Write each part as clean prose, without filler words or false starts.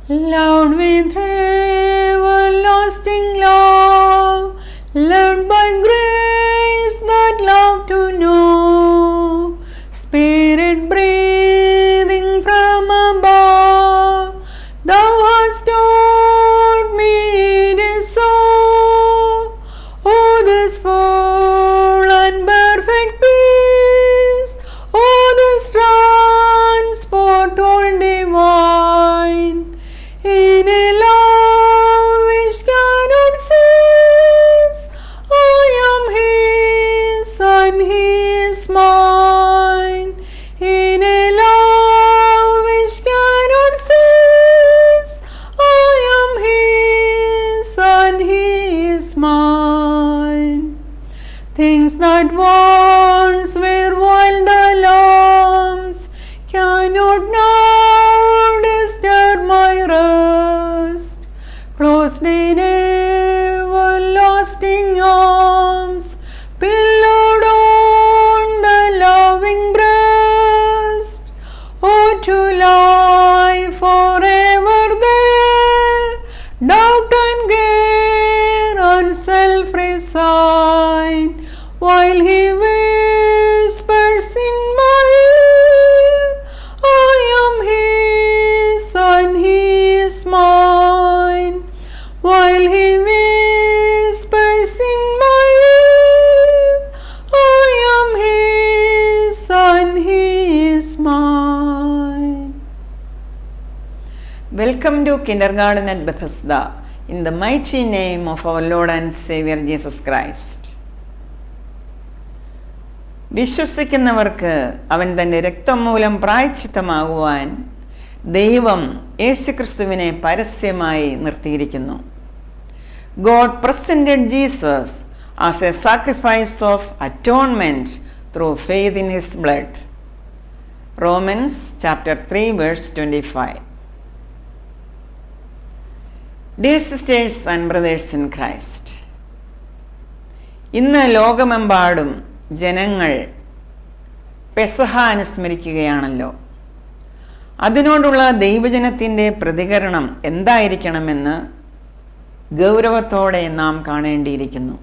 loved with everlasting love, loved by grace that love to know, Spirit breathing from above, thou hast taught me it is so. Oh, this full and perfect peace, oh, this transport all divine, in a love which cannot cease. I am His and He is mine, in a love which cannot cease. I am His and He is mine. Things that once were wild alarms cannot now disturb my rest. Closed in everlasting arms, pillowed on the loving breast, oh, to lie forever there, doubt and care and self resign, while He whispers in my ear, I am His and He is mine, while He whispers in my ear, I am His and He is mine. Welcome to Kindergarten at Bethesda, in the mighty name of our Lord and Savior Jesus Christ. വിശ്വസിക്കുന്നവർക്ക് അവൻ തൻ്റെ രക്തം മൂലം പ്രായശ്ചിത്തമാകുവാൻ ദൈവം യേശുക്രിസ്തുവിനെ പരസ്യമായി നിർത്തിയിരിക്കുന്നു. God presented Jesus as a sacrifice of atonement through faith in His blood. Romans chapter 3 verse 25. Dear sisters and brothers in Christ, ഇന്ന് ലോകമെമ്പാടും ജനങ്ങൾ പെസഹ അനുസ്മരിക്കുകയാണല്ലോ. അതിനോടുള്ള ദൈവജനത്തിൻ്റെ പ്രതികരണം എന്തായിരിക്കണമെന്ന് ഗൗരവത്തോടെ നാം കാണേണ്ടിയിരിക്കുന്നു.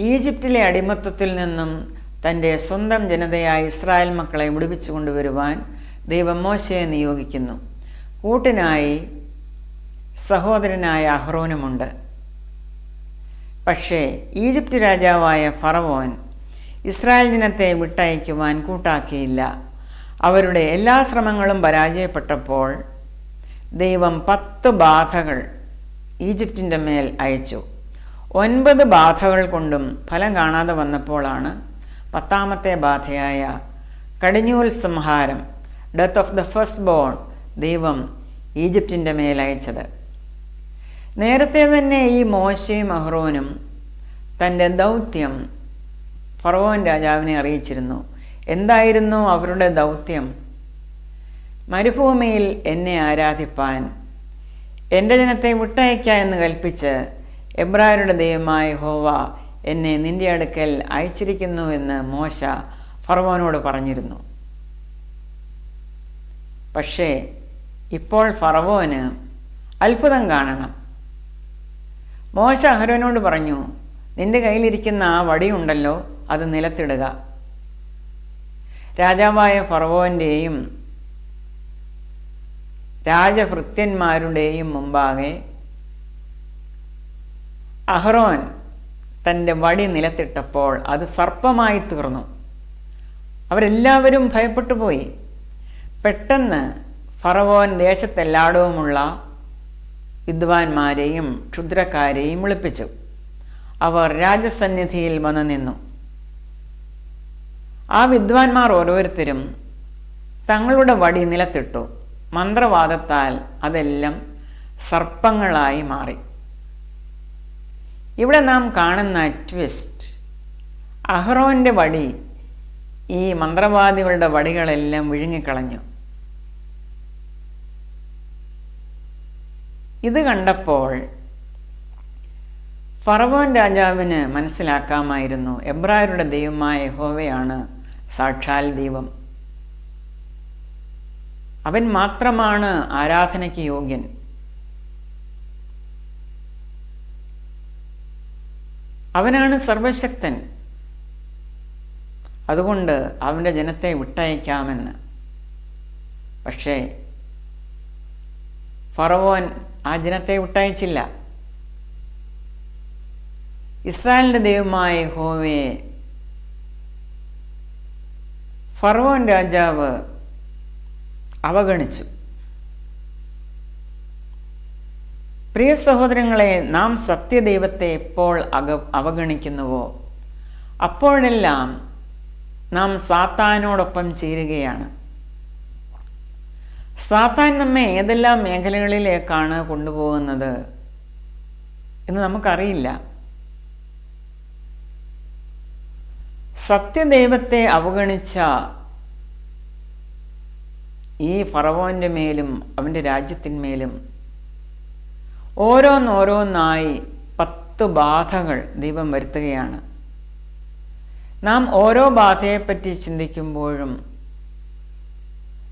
ഈജിപ്തിലെ അടിമത്തത്തിൽ നിന്നും തൻ്റെ സ്വന്തം ജനതയായ ഇസ്രായേൽ മക്കളെ വിടുവിച്ചു കൊണ്ടുവരുവാൻ ദൈവം മോശയെ നിയോഗിക്കുന്നു. കൂട്ടിനായി സഹോദരനായ അഹ്റോനുമുണ്ട്. പക്ഷേ ഈജിപ്റ്റ് രാജാവായ ഫറവോൻ ഇസ്രായേൽ ജനത്തെ വിട്ടയക്കുവാൻ കൂട്ടാക്കിയില്ല. അവരുടെ എല്ലാ ശ്രമങ്ങളും പരാജയപ്പെട്ടപ്പോൾ ദൈവം 10 ബാധകൾ ഈജിപ്തിൻ്റെ മേൽ അയച്ചു. 9 ബാധകൾ കൊണ്ടും ഫലം കാണാതെ വന്നപ്പോഴാണ് 10ാമത്തെ ബാധയായ കടിഞ്ഞൂൽ സംഹാരം, death of the first born, ദൈവം ഈജിപ്തിൻ്റെ മേൽ അയച്ചത്. നേരത്തെ തന്നെ ഈ മോശയും അഹ്റോനും തൻ്റെ ദൗത്യം ഫറവോൻ രാജാവിനെ അറിയിച്ചിരുന്നു. എന്തായിരുന്നു അവരുടെ ദൗത്യം? മരുഭൂമിയിൽ എന്നെ ആരാധിപ്പാൻ എൻ്റെ ജനത്തെ വിട്ടയക്ക എന്ന് കൽപ്പിച്ച് എബ്രായരുടെ ദൈവമായ യഹോവ എന്നെ നിന്റെ അടുക്കൽ അയച്ചിരിക്കുന്നു എന്ന് മോശ ഫറവോനോട് പറഞ്ഞിരുന്നു. പക്ഷേ ഇപ്പോൾ ഫറവോന് അത്ഭുതം കാണണം. മോശ അഹരോനോട് പറഞ്ഞു, നിന്റെ കയ്യിലിരിക്കുന്ന ആ വടിയുണ്ടല്ലോ, അത് നിലത്തിടുക. രാജാവായ ഫറവോൻ്റെയും രാജഭൃത്യന്മാരുടെയും മുമ്പാകെ അഹ്റോൻ തൻ്റെ വടി നിലത്തിട്ടപ്പോൾ അത് സർപ്പമായി തീർന്നു. അവരെല്ലാവരും ഭയപ്പെട്ടു പോയി. പെട്ടെന്ന് ഫറവോൻ ദേശത്തെല്ലായിടവുമുള്ള വിദ്വാൻമാരെയും ക്ഷുദ്രക്കാരെയും വിളിപ്പിച്ചു. അവർ രാജസന്നിധിയിൽ വന്നു നിന്നു. ആ വിദ്വാൻമാർ ഓരോരുത്തരും തങ്ങളുടെ വടി നിലത്തിട്ടു. മന്ത്രവാദത്താൽ അതെല്ലാം സർപ്പങ്ങളായി മാറി. ഇവിടെ നാം കാണുന്ന ട്വിസ്റ്റ്, അഹ്റോൻ്റെ വടി ഈ മന്ത്രവാദികളുടെ വടികളെല്ലാം വിഴുങ്ങിക്കളഞ്ഞു. ഇത് കണ്ടപ്പോൾ ഫറവോൻ രാജാവിന് മനസ്സിലാക്കാമായിരുന്നു, എബ്രായരുടെ ദൈവമായ യഹോവയാണ് സാക്ഷാൽ ദൈവം. അവൻ മാത്രമാണ് ആരാധനയ്ക്ക് യോഗ്യൻ. അവനാണ് സർവശക്തൻ. അതുകൊണ്ട് അവൻ്റെ ജനത്തെ വിട്ടയക്കാമെന്ന്. പക്ഷേ ഫറവോൻ ആ ജനത്തെ വിട്ടയച്ചില്ല. ഇസ്രായേലിൻ്റെ ദൈവമായ യഹോവയെ ഫറവോൻ രാജാവ് അവഗണിച്ചു. പ്രിയ സഹോദരങ്ങളെ, നാം സത്യദൈവത്തെ എപ്പോൾ അവഗണിക്കുന്നുവോ അപ്പോഴെല്ലാം നാം സാത്താനോടൊപ്പം ചേരുകയാണ്. സാത്താൻ നമ്മെ ഏതെല്ലാം മേഖലകളിലേക്കാണ് കൊണ്ടുപോകുന്നത് എന്ന് നമുക്കറിയില്ല. സത്യദൈവത്തെ അവഗണിച്ച ഈ ഫറവോൻ്റെ മേലും അവൻ്റെ രാജ്യത്തിന്മേലും ഓരോന്നോരോന്നായി 10 ബാധകൾ ദൈവം വരുത്തുകയാണ്. നാം ഓരോ ബാധയെപ്പറ്റി ചിന്തിക്കുമ്പോഴും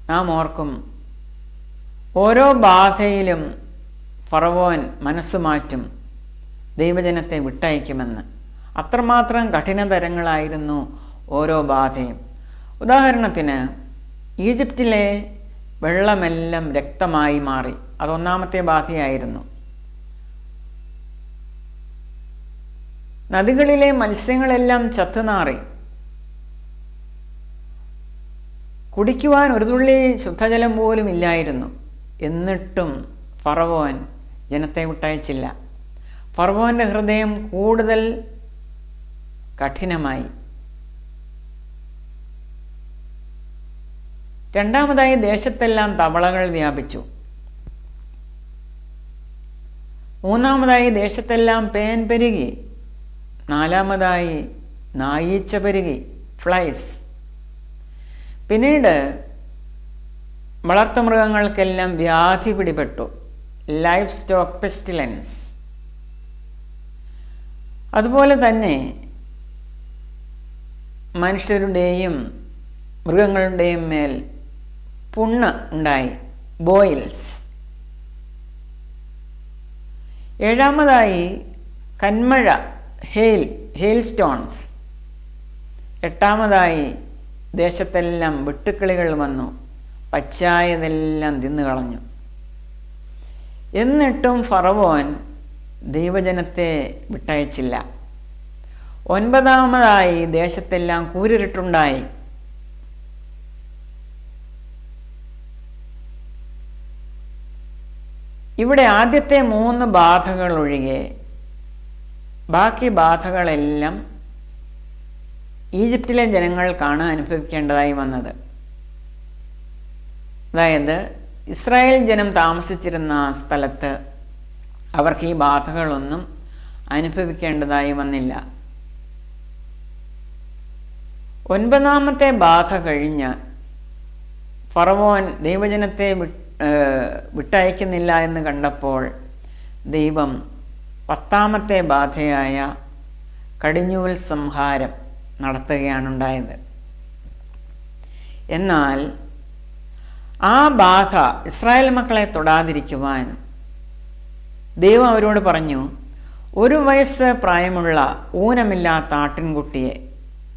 നാം ഓർക്കും, ഓരോ ബാധയിലും ഫറവോൻ മനസ്സുമാറ്റും, ദൈവജനത്തെ വിട്ടയക്കുമെന്ന്. അത്രമാത്രം കഠിനതരങ്ങളായിരുന്നു ഓരോ ബാധയും. ഉദാഹരണത്തിന്, ഈജിപ്തിലെ വെള്ളമെല്ലാം രക്തമായി മാറി. അതൊന്നാമത്തെ ബാധയായിരുന്നു. നദികളിലെ മത്സ്യങ്ങളെല്ലാം ചത്തുനാറി. കുടിക്കുവാൻ ഒരു തുള്ളി ശുദ്ധജലം പോലും ഇല്ലായിരുന്നു. എന്നിട്ടും ഫറവോൻ ജനത്തെ വിട്ടയച്ചില്ല. ഫറവോൻ്റെ ഹൃദയം കൂടുതൽ കഠിനമായി. രണ്ടാമതായി, ദേശത്തെല്ലാം തവളകൾ വ്യാപിച്ചു. മൂന്നാമതായി, ദേശത്തെല്ലാം പേൻ പെരുകി. നാലാമതായി, നായീച്ച പെരുകി, ഫ്ലൈസ്. പിന്നീട് വളർത്തുമൃഗങ്ങൾക്കെല്ലാം വ്യാധി പിടിപെട്ടു, ലൈഫ് സ്റ്റോക്ക് പെസ്റ്റിലൻസ്. അതുപോലെ തന്നെ മനുഷ്യരുടെയും മൃഗങ്ങളുടെയും മേൽ പുണ്ണ് ഉണ്ടായി, ബോയിൽസ്. ഏഴാമതായി, കന്മഴ, ഹെയിൽ സ്റ്റോൺസ്. എട്ടാമതായി, ദേശത്തെല്ലാം വെട്ടുക്കിളികൾ വന്നു, പച്ചായതെല്ലാം തിന്നുകളഞ്ഞു. എന്നിട്ടും ഫറവോൻ ദൈവജനത്തെ വിട്ടയച്ചില്ല. ഒൻപതാമതായി, ദേശത്തെല്ലാം കൂരിരുട്ടുണ്ടായി. ഇവിടെ ആദ്യത്തെ 3 ബാധകൾ ഒഴികെ ബാക്കി ബാധകളെല്ലാം ഈജിപ്തിലെ ജനങ്ങൾക്കാണ് അനുഭവിക്കേണ്ടതായി വന്നത്. അതായത് ഇസ്രായേൽ ജനം താമസിച്ചിരുന്ന സ്ഥലത്ത് അവർക്ക് ഈ ബാധകളൊന്നും അനുഭവിക്കേണ്ടതായി വന്നില്ല. 9ാമത്തെ ബാധ കഴിഞ്ഞ് ഫറവോൻ ദൈവജനത്തെ വിട്ടയക്കുന്നില്ല എന്ന് കണ്ടപ്പോൾ ദൈവം 10ാമത്തെ ബാധയായ കടിഞ്ഞൂൽ സംഹാരം നടത്തുകയാണുണ്ടായത്. എന്നാൽ ആ ബാധ ഇസ്രായേൽ മക്കളെ തൊടാതിരിക്കുവാൻ ദൈവം അവരോട് പറഞ്ഞു, 1 വയസ്സ് പ്രായമുള്ള ഊനമില്ലാത്ത ആട്ടിൻകുട്ടിയെ,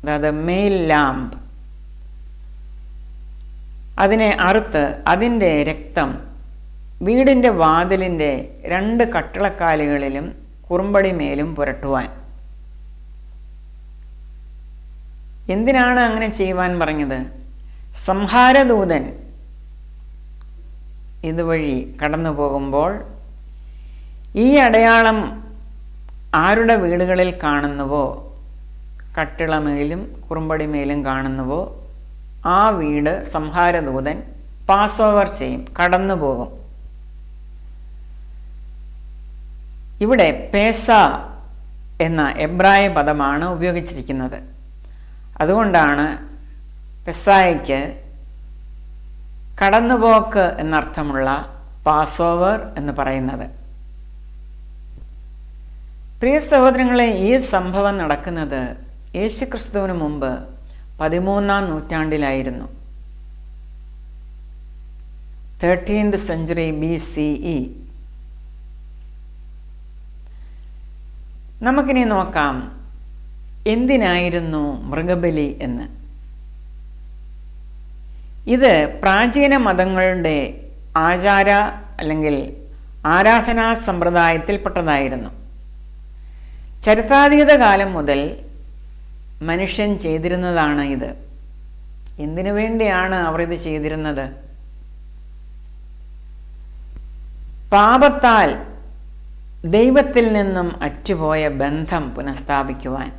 അതായത് മെയിൽ ലാംബ്, അതിനെ അറുത്ത് അതിൻ്റെ രക്തം വീടിൻ്റെ വാതിലിൻ്റെ 2 കട്ടിളക്കാലുകളിലും കുറുമ്പടി മേലും പുരട്ടുവാൻ. എന്തിനാണ് അങ്ങനെ ചെയ്യുവാൻ പറഞ്ഞത്? സംഹാരദൂതൻ ഇതുവഴി കടന്നു പോകുമ്പോൾ ഈ അടയാളം ആരുടെ വീടുകളിൽ കാണുന്നുവോ, കട്ടിളമേലും കുറുമ്പടിമേലും കാണുന്നുവോ, ആ വീട് സംഹാരദൂതൻ പാസ് ഓവർ ചെയ്യും, കടന്നു പോകും. ഇവിടെ പേസ എന്ന എബ്രായ പദമാണ് ഉപയോഗിച്ചിരിക്കുന്നത്. അതുകൊണ്ടാണ് പെസായയ്ക്ക് കടന്നുപോക്ക് എന്നർത്ഥമുള്ള പാസ് ഓവർ എന്ന് പറയുന്നത്. പ്രിയ സഹോദരങ്ങളെ, ഈ സംഭവം നടക്കുന്നത് യേശുക്രിസ്തുവിന് മുമ്പ് 13ാം നൂറ്റാണ്ടിലായിരുന്നു. 13th century BCE. നമുക്കിനി നോക്കാം എന്തിനായിരുന്നു മൃഗബലി എന്ന്. ഇത് പ്രാചീന മതങ്ങളുടെ ആചാര അല്ലെങ്കിൽ ആരാധനാ സമ്പ്രദായത്തിൽപ്പെട്ടതായിരുന്നു. ചരിത്രാതീത കാലം മുതൽ മനുഷ്യൻ ചെയ്തിരുന്നതാണ് ഇത്. എന്തിനു വേണ്ടിയാണ് അവർ ഇത് ചെയ്തിരുന്നത്? പാപത്താൽ ദൈവത്തിൽ നിന്നും അറ്റുപോയ ബന്ധം പുനഃസ്ഥാപിക്കുവാൻ.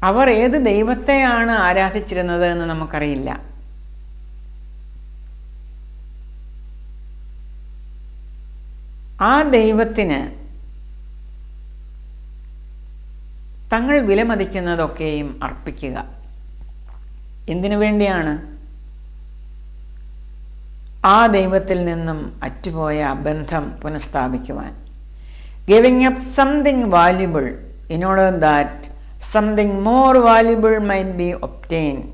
അവർ ഏത് ദൈവത്തെയാണ് ആരാധിച്ചിരുന്നത് എന്ന് നമുക്കറിയില്ല. ആ ദൈവത്തിന് തങ്ങൾ വിലമതിക്കുന്നതൊക്കെയും അർപ്പിക്കുക. എന്തിനു വേണ്ടിയാണ്? ആ ദൈവത്തിൽ നിന്നും അറ്റുപോയ ബന്ധം പുനഃസ്ഥാപിക്കുവാൻ. Giving up something valuable in order that something more valuable might be obtained.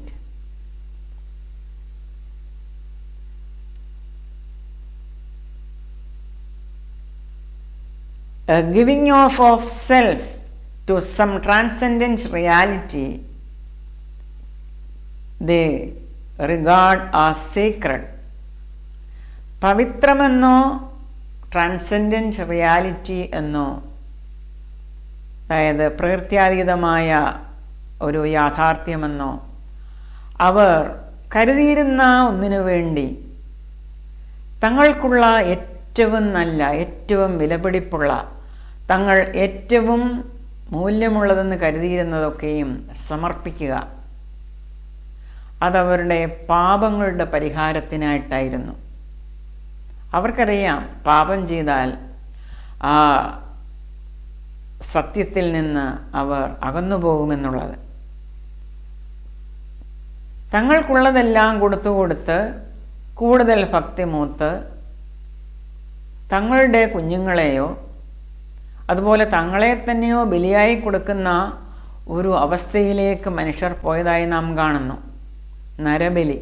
A giving off of self to some transcendent reality they regard as sacred. പവിത്രമെന്നോ ട്രാൻസെൻഡൻറ്റ് റിയാലിറ്റി എന്നോ, അതായത് പ്രകൃത്യാതീതമായ ഒരു യാഥാർത്ഥ്യമെന്നോ അവർ കരുതിയിരുന്ന ഒന്നിനു വേണ്ടി തങ്ങൾക്കുള്ള ഏറ്റവും നല്ല, ഏറ്റവും വിലപിടിപ്പുള്ള, തങ്ങൾ ഏറ്റവും മൂല്യമുള്ളതെന്ന് കരുതിയിരുന്നതൊക്കെയും സമർപ്പിക്കുക. അതവരുടെ പാപങ്ങളുടെ പരിഹാരത്തിനായിട്ടായിരുന്നു. അവർക്കറിയാം പാപം ചെയ്താൽ ആ സത്യത്തിൽ നിന്ന് അവർ അകന്നു പോകുമെന്നുള്ളത്. തങ്ങൾക്കുള്ളതെല്ലാം കൊടുത്ത് കൂടുതൽ ഭക്തി മൂത്ത് തങ്ങളുടെ കുഞ്ഞുങ്ങളെയോ അതുപോലെ തങ്ങളെ തന്നെയോ ബലിയായി കൊടുക്കുന്ന ഒരു അവസ്ഥയിലേക്ക് മനുഷ്യർ പോയതായി നാം കാണുന്നു. നരബലി.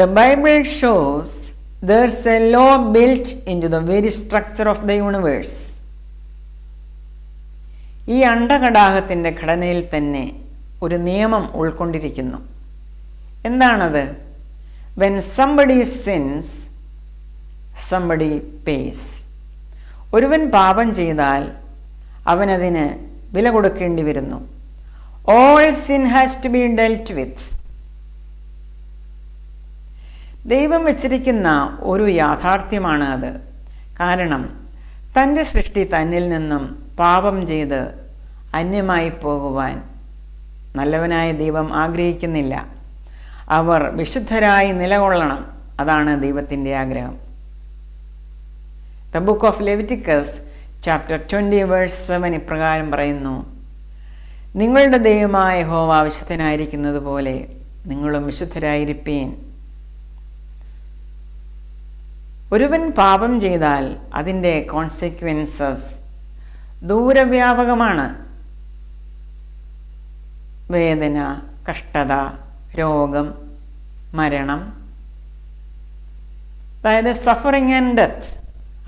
The Bible shows there's a law built into the very structure of the universe. ഈ അണ്ഡകടാഹത്തിൻ്റെ ഘടനയിൽ തന്നെ ഒരു നിയമം ഉൾക്കൊണ്ടിരിക്കുന്നു. എന്താണത്? When somebody sins, somebody pays. ഒരുവൻ പാപം ചെയ്താൽ അവനതിന് വില കൊടുക്കേണ്ടി വരുന്നു. All sin has to be dealt with. ദൈവം വച്ചിരിക്കുന്ന ഒരു യാഥാർത്ഥ്യമാണ് അത്. കാരണം തൻ്റെ സൃഷ്ടി തന്നിൽ നിന്നും പാപം ചെയ്ത് അന്യമായി പോകുവാൻ നല്ലവനായ ദൈവം ആഗ്രഹിക്കുന്നില്ല. അവർ വിശുദ്ധരായി നിലകൊള്ളണം. അതാണ് ദൈവത്തിൻ്റെ ആഗ്രഹം. The book of Leviticus chapter 20 verse 7 ഇപ്രകാരം പറയുന്നു: നിങ്ങളുടെ ദൈവമായ യഹോവ വിശുദ്ധനായിരിക്കുന്നത് പോലെ നിങ്ങളും വിശുദ്ധരായിരിപ്പീൻ. ഒരുവൻ പാപം ചെയ്താൽ അതിൻ്റെ കോൺസിക്വൻസസ് ദൂരവ്യാപകമാണ്. വേദന, കഷ്ടത, രോഗം, മരണം, അതായത് സഫറിങ് ആൻഡ് ഡെത്ത്.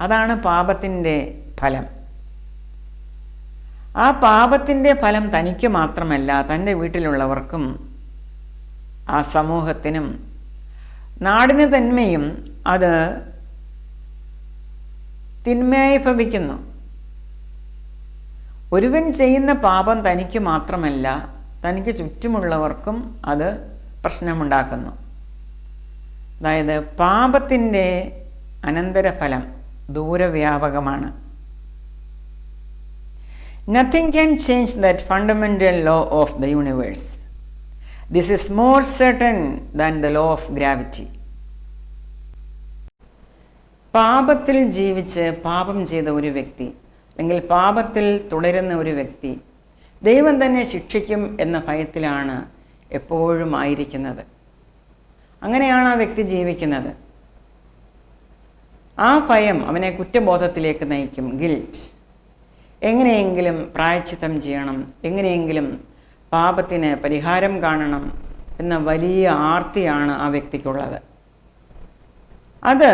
അതാണ് പാപത്തിൻ്റെ ഫലം. ആ പാപത്തിൻ്റെ ഫലം തനിക്ക് മാത്രമല്ല, തൻ്റെ വീട്ടിലുള്ളവർക്കും ആ സമൂഹത്തിനും നാടിന് തന്മയും അത് തിന്മയായി ഭവിക്കുന്നു. ഒരുവൻ ചെയ്യുന്ന പാപം തനിക്ക് മാത്രമല്ല, തനിക്ക് ചുറ്റുമുള്ളവർക്കും അത് പ്രശ്നമുണ്ടാക്കുന്നു. അതായത് പാപത്തിൻ്റെ അനന്തരഫലം ദൂരവ്യാപകമാണ്. Nothing can change that fundamental law of the universe. This is more certain than the law of gravity. പാപത്തിൽ ജീവിച്ച് പാപം ചെയ്ത ഒരു വ്യക്തി അല്ലെങ്കിൽ പാപത്തിൽ തുടരുന്ന ഒരു വ്യക്തി ദൈവം തന്നെ ശിക്ഷിക്കും എന്ന ഭയത്തിലാണ് എപ്പോഴും ആയിരിക്കുന്നത്. അങ്ങനെയാണ് ആ വ്യക്തി ജീവിക്കുന്നത്. ആ ഭയം അവനെ കുറ്റബോധത്തിലേക്ക് നയിക്കും. ഗിൽറ്റ്. എങ്ങനെയെങ്കിലും പ്രായശ്ചിത്തം ചെയ്യണം, എങ്ങനെയെങ്കിലും പാപത്തിന് പരിഹാരം കാണണം എന്ന വലിയ ആർത്തിയാണ് ആ വ്യക്തിക്കുള്ളത്. അത്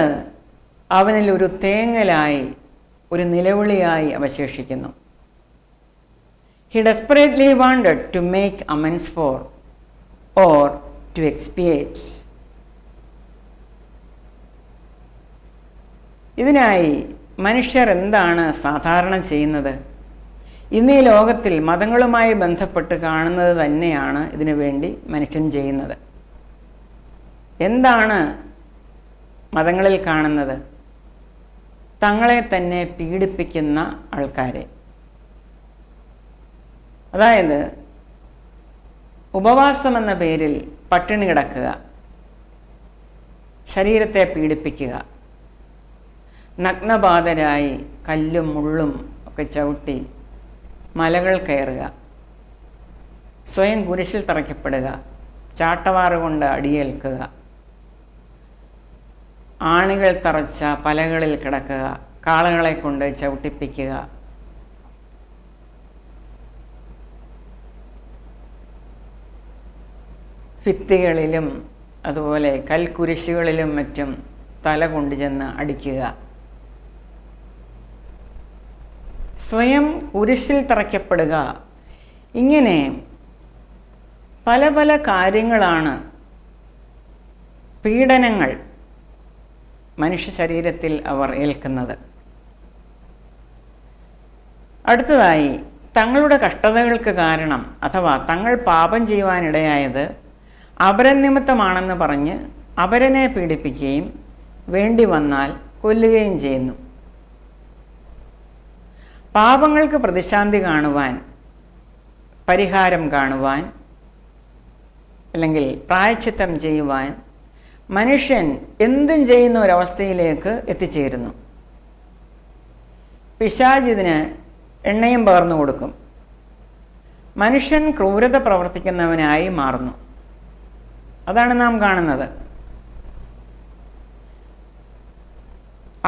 അവനിൽ ഒരു തേങ്ങലായി, ഒരു നിലവിളിയായി അവശേഷിക്കുന്നു. He desperately wanted to make amends for or to expiate. ഇതിനായി മനുഷ്യർ എന്താണ് സാധാരണ ചെയ്യുന്നത്? ഇന്ന് ഈ ലോകത്തിൽ മതങ്ങളുമായി ബന്ധപ്പെട്ട് കാണുന്നത് തന്നെയാണ് ഇതിനു വേണ്ടി മനുഷ്യൻ ചെയ്യുന്നത്. എന്താണ് മതങ്ങളിൽ കാണുന്നത്? തങ്ങളെ തന്നെ പീഡിപ്പിക്കുന്ന ആൾക്കാരെ. അതായത് ഉപവാസം എന്ന പേരിൽ പട്ടിണി കിടക്കുക, ശരീരത്തെ പീഡിപ്പിക്കുക, നഗ്നപാതരായി കല്ലും മുള്ളും ഒക്കെ ചവിട്ടി മലകൾ കയറുക, സ്വയം കുരിശിൽ തറയ്ക്കപ്പെടുക, ചാട്ടവാറ് കൊണ്ട് അടിയേൽക്കുക, ആണികൾ തറച്ച പലകളിൽ കിടക്കുക, കാളകളെ കൊണ്ട് ചവിട്ടിപ്പിക്കുക, ഭിത്തികളിലും അതുപോലെ കൽക്കുരിശുകളിലും മറ്റും തല കൊണ്ടുചെന്ന് അടിക്കുക, സ്വയം കുരിശിൽ തറയ്ക്കപ്പെടുക, ഇങ്ങനെ പല പല കാര്യങ്ങളാണ്, പീഡനങ്ങൾ മനുഷ്യ ശരീരത്തിൽ അവർ ഏൽക്കുന്നത്. അടുത്തതായി, തങ്ങളുടെ കഷ്ടതകൾക്ക് കാരണം അഥവാ തങ്ങൾ പാപം ചെയ്യുവാനിടയായത് അപരൻ നിമിത്തമാണെന്ന് പറഞ്ഞ് അപരനെ പീഡിപ്പിക്കുകയും വേണ്ടി വന്നാൽ കൊല്ലുകയും ചെയ്യുന്നു. പാപങ്ങൾക്ക് പ്രതിശാന്തി കാണുവാൻ, പരിഹാരം കാണുവാൻ, അല്ലെങ്കിൽ പ്രായശ്ചിത്തം ചെയ്യുവാൻ മനുഷ്യൻ എന്തും ചെയ്യുന്ന ഒരവസ്ഥയിലേക്ക് എത്തിച്ചേരുന്നു. പിശാച് ഇതിന് എണ്ണയും പകർന്നു കൊടുക്കും. മനുഷ്യൻ ക്രൂരത പ്രവർത്തിക്കുന്നവനായി മാറുന്നു. അതാണ് നാം കാണുന്നത്.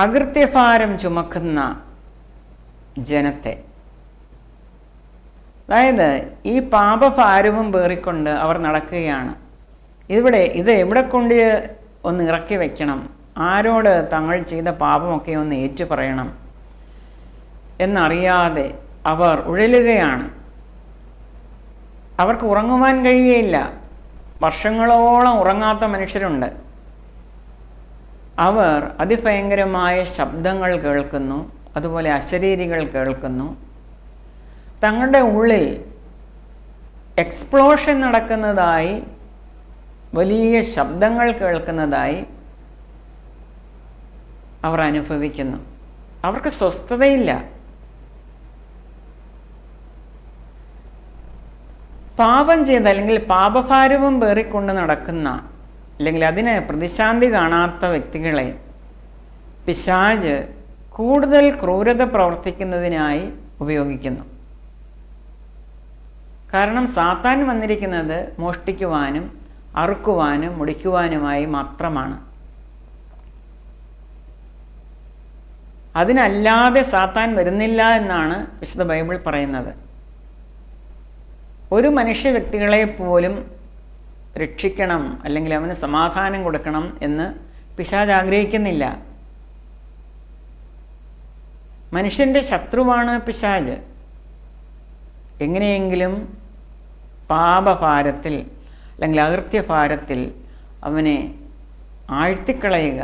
അകൃത്യഭാരം ചുമക്കുന്ന ജനത്തെ, അതായത് ഈ പാപഭാരവും പേറിക്കൊണ്ട് അവർ നടക്കുകയാണ്. ഇത് എവിടെ കൊണ്ട് ഒന്ന് ഇറക്കി വയ്ക്കണം, ആരോട് തങ്ങൾ ചെയ്ത പാപമൊക്കെ ഒന്ന് ഏറ്റു പറയണം എന്നറിയാതെ അവർ ഉഴലുകയാണ്. അവർക്ക് ഉറങ്ങുവാൻ കഴിയുകയില്ല. വർഷങ്ങളോളം ഉറങ്ങാത്ത മനുഷ്യരുണ്ട്. അവർ അതിഭയങ്കരമായ ശബ്ദങ്ങൾ കേൾക്കുന്നു, അതുപോലെ അശരീരികൾ കേൾക്കുന്നു. തങ്ങളുടെ ഉള്ളിൽ എക്സ്പ്ലോഷൻ നടക്കുന്നതായി, വലിയ ശബ്ദങ്ങൾ കേൾക്കുന്നതായി അവർ അനുഭവിക്കുന്നു. അവർക്ക് സ്വസ്ഥതയില്ല. പാപം ചെയ്ത് അല്ലെങ്കിൽ പാപഭാരവും പേറിക്കൊണ്ട് നടക്കുന്ന, അല്ലെങ്കിൽ അതിന് പ്രതിശാന്തി കാണാത്ത വ്യക്തികളെ പിശാച് കൂടുതൽ ക്രൂരത പ്രവർത്തിക്കുന്നതിനായി ഉപയോഗിക്കുന്നു. കാരണം സാത്താൻ വന്നിരിക്കുന്നത് മോഷ്ടിക്കുവാനും അറുക്കുവാനും മുടിക്കുവാനുമായി മാത്രമാണ്. അതിനല്ലാതെ സാത്താൻ വരുന്നില്ല എന്നാണ് വിശുദ്ധ ബൈബിൾ പറയുന്നത്. ഒരു മനുഷ്യ വ്യക്തികളെ പോലും രക്ഷിക്കണം, അല്ലെങ്കിൽ അവന് സമാധാനം കൊടുക്കണം എന്ന് പിശാച് ആഗ്രഹിക്കുന്നില്ല. മനുഷ്യൻ്റെ ശത്രുവാണ് പിശാച്. എങ്ങനെയെങ്കിലും പാപഭാരത്തിൽ അല്ലെങ്കിൽ അകൃത്യഭാരത്തിൽ അവനെ ആഴ്ത്തിക്കളയുക.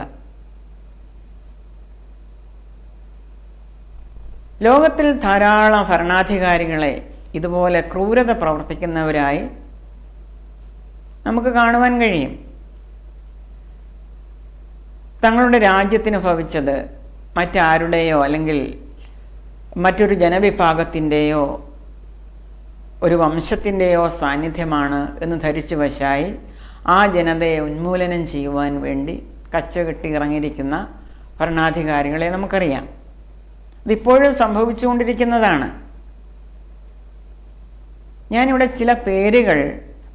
ലോകത്തിൽ ധാരാളം ഭരണാധികാരികളെ ഇതുപോലെ ക്രൂരത പ്രവർത്തിക്കുന്നവരായി നമുക്ക് കാണുവാൻ കഴിയും. തങ്ങളുടെ രാജ്യത്തിന് ഭവിച്ചത് മറ്റാരുടെയോ അല്ലെങ്കിൽ മറ്റൊരു ജനവിഭാഗത്തിൻ്റെയോ ഒരു വംശത്തിൻ്റെയോ സാന്നിധ്യമാണ് എന്ന് ധരിച്ചു വശായി ആ ജനതയെ ഉന്മൂലനം ചെയ്യുവാൻ വേണ്ടി കച്ചകെട്ടി ഇറങ്ങിയിരിക്കുന്ന ഭരണാധികാരികളെ നമുക്കറിയാം. ഇതിപ്പോഴും സംഭവിച്ചുകൊണ്ടിരിക്കുന്നതാണ്. ഞാനിവിടെ ചില പേരുകൾ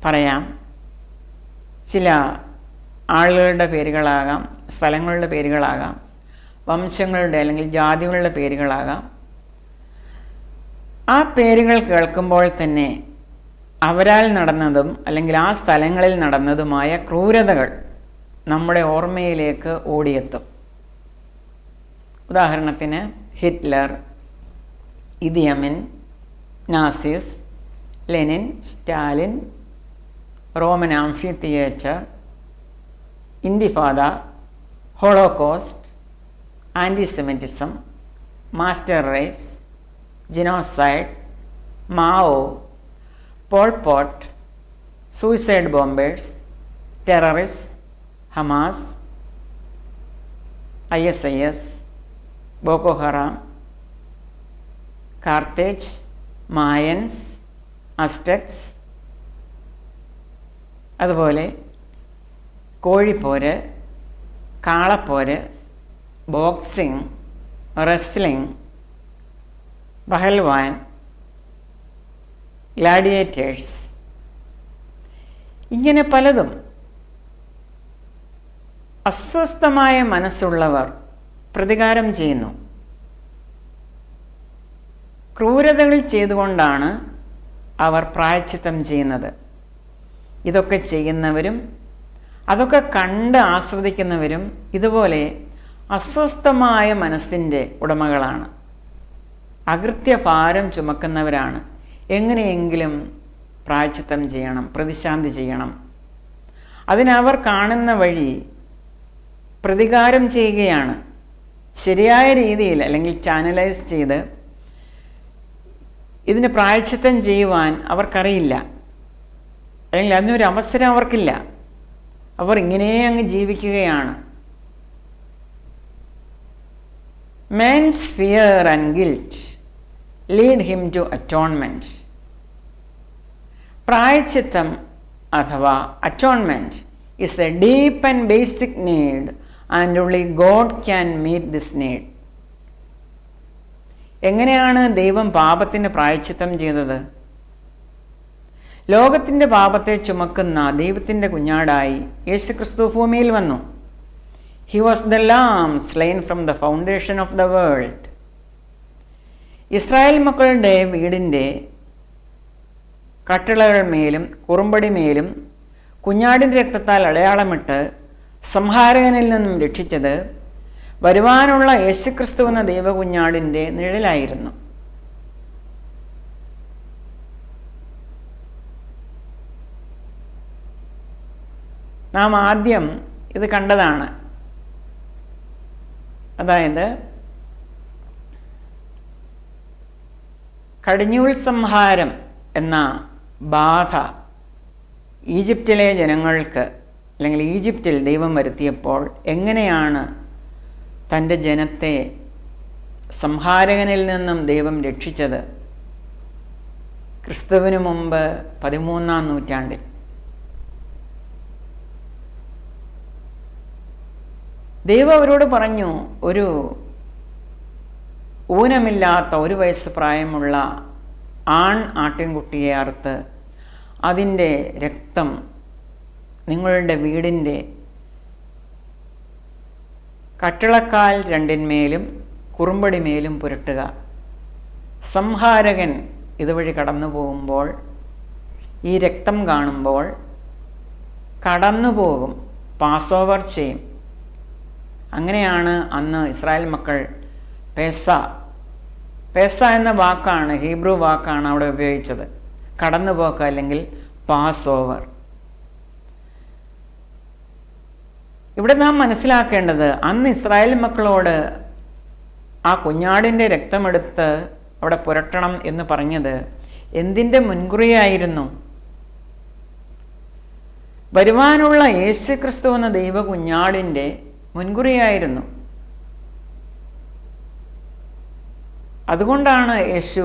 പറയാം. ചില ആളുകളുടെ പേരുകളാകാം, സ്ഥലങ്ങളുടെ പേരുകളാകാം, വംശങ്ങളുടെ അല്ലെങ്കിൽ ജാതികളുടെ പേരുകളാകാം. ആ പേരുകൾ കേൾക്കുമ്പോൾ തന്നെ അവരാൽ നടന്നതും അല്ലെങ്കിൽ ആ സ്ഥലങ്ങളിൽ നടന്നതുമായ ക്രൂരതകൾ നമ്മുടെ ഓർമ്മയിലേക്ക് ഓടിയെത്തും. ഉദാഹരണത്തിന് Hitler, Idi Amin, Nazis, Lenin, Stalin, Roman amphitheatre, intifada, holocaust, antisemitism, master race, genocide, Mao, Pol Pot, suicide bombers, terrorist, Hamas, ISIS, Boko Haram, Carthage, Mayans, Aztecs, അതുപോലെ കോഴിപ്പോര്, കാളപ്പോര്, ബോക്സിംഗ്, റെസ്ലിംഗ്, പഹൽവാൻ, ഗ്ലാഡിയേറ്റേഴ്സ്, ഇങ്ങനെ പലതും. അസ്വസ്ഥമായ മനസ്സുള്ളവർ പ്രതികാരം ചെയ്യുന്നു. ക്രൂരതകൾ ചെയ്തുകൊണ്ടാണ് അവർ പ്രായശ്ചിത്തം ചെയ്യുന്നത്. ഇതൊക്കെ ചെയ്യുന്നവരും അതൊക്കെ കണ്ട് ആസ്വദിക്കുന്നവരും ഇതുപോലെ അസ്വസ്ഥമായ മനസ്സിൻ്റെ ഉടമകളാണ്. അകൃത്യഭാരം ചുമക്കുന്നവരാണ്. എങ്ങനെയെങ്കിലും പ്രായശ്ചിത്തം ചെയ്യണം, പ്രതിശാന്തി ചെയ്യണം. അതിനവർ കാണുന്ന വഴി പ്രതികാരം ചെയ്യുകയാണ്. ശരിയായ രീതിയിൽ അല്ലെങ്കിൽ ചാനലൈസ് ചെയ്ത് ഇതിന് പ്രായശ്ചിത്തം ചെയ്യുവാൻ അവർക്കറിയില്ല, അല്ലെങ്കിൽ അതിനൊരു അവസരം അവർക്കില്ല. അവർ ഇങ്ങനെ അങ്ങ് ജീവിക്കുകയാണ്. Man's fear and guilt lead him to atonement. പ്രായശ്ചിത്തം അഥവാ atonement is a deep and basic need and only God can meet this need. എങ്ങനെയാണ് ദൈവം പാപത്തിന് പ്രായശ്ചിത്തം ചെയ്തത്? ലോകത്തിൻ്റെ പാപത്തെ ചുമക്കുന്ന ദൈവത്തിൻ്റെ കുഞ്ഞാടായി യേശുക്രിസ്തു ഭൂമിയിൽ വന്നു. He was the lamb slain from the foundation of the world. Israel മക്കളുടെ വീടിൻ്റെ കട്ടിളകൾ മേലും കുറുമ്പടി മേലും കുഞ്ഞാടിൻ്റെ രക്തത്താൽ അടയാളമിട്ട് സംഹാരകനിൽ നിന്നും രക്ഷിച്ചത് വരുവാനുള്ള യേശുക്രിസ്തു എന്ന ദൈവകുഞ്ഞാടിൻ്റെ നിഴലായിരുന്നു. നാം ആദ്യം ഇത് കണ്ടതാണ്. അതായത് കടിഞ്ഞൂൽ സംഹാരം എന്ന ബാധ ഈജിപ്തിലെ ജനങ്ങൾക്ക് അല്ലെങ്കിൽ ഈജിപ്തിൽ ദൈവം വരുത്തിയപ്പോൾ എങ്ങനെയാണ് തൻ്റെ ജനത്തെ സംഹാരകനിൽ നിന്നും ദൈവം രക്ഷിച്ചത്? ക്രിസ്തുവിന് മുമ്പ് 13-ാം നൂറ്റാണ്ടിൽ. ദൈവം അവരോട് പറഞ്ഞു, ഒരു ഊനമില്ലാത്ത 1 വയസ്സ് പ്രായമുള്ള ആൺ ആട്ടിൻകുട്ടിയെ അറുത്ത് അതിൻ്റെ രക്തം നിങ്ങളുടെ വീടിൻ്റെ കട്ടിളക്കാൽ 2-ന്മേലും കുറുമ്പടിമേലും പുരട്ടുക. സംഹാരകൻ ഇതുവഴി കടന്നു പോകുമ്പോൾ ഈ രക്തം കാണുമ്പോൾ കടന്നു പോകും, പാസ് ഓവർ ചെയ്യും. അങ്ങനെയാണ് അന്ന് ഇസ്രായേൽ മക്കൾ പേസ എന്ന വാക്കാണ്, ഹീബ്രു വാക്കാണ് അവിടെ ഉപയോഗിച്ചത്. കടന്നുപോക്ക് അല്ലെങ്കിൽ പാസ് ഓവർ. ഇവിടെ നാം മനസ്സിലാക്കേണ്ടത്, അന്ന് ഇസ്രായേൽ മക്കളോട് ആ കുഞ്ഞാടിൻ്റെ രക്തമെടുത്ത് അവിടെ പുരട്ടണം എന്ന് പറഞ്ഞത് എന്തിൻ്റെ മുൻകുറിയായിരുന്നു? വരുവാനുള്ള യേശുക്രിസ്തു എന്ന ദൈവ കുഞ്ഞാടിൻ്റെ മുൻകുറിയായിരുന്നു. അതുകൊണ്ടാണ് യേശു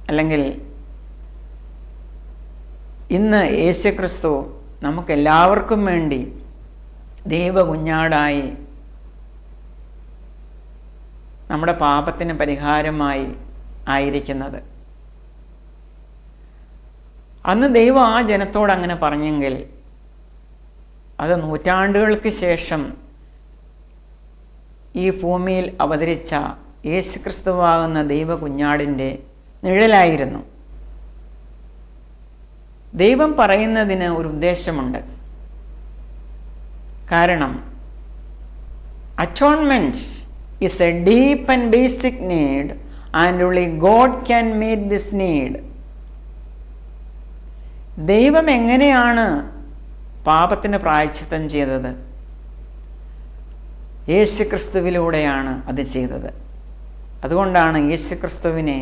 അല്ലെങ്കിൽ ഇന്ന് യേശുക്രിസ്തു നമുക്കെല്ലാവർക്കും വേണ്ടി ദൈവ കുഞ്ഞാടായി നമ്മുടെ പാപത്തിന് പരിഹാരമായി ആയിരിക്കുന്നത്. അന്ന് ദൈവം ആ ജനത്തോട് അങ്ങനെ പറഞ്ഞെങ്കിൽ അത് നൂറ്റാണ്ടുകൾക്ക് ശേഷം ഈ ഭൂമിയിൽ അവതരിച്ച യേശുക്രിസ്തുവാകുന്ന ദൈവ കുഞ്ഞാടിൻ്റെ നിഴലായിരുന്നു. ദൈവം പറയുന്നതിന് ഒരു ഉദ്ദേശമുണ്ട്. കാരണം atonement is a deep and basic need and only God can meet this need. ദൈവം എങ്ങനെയാണ് പാപത്തിന് പ്രായശ്ചിത്തം ചെയ്തത്? യേശുക്രിസ്തുവിലൂടെയാണ് അത് ചെയ്തത്. അതുകൊണ്ടാണ് യേശുക്രിസ്തുവിനെ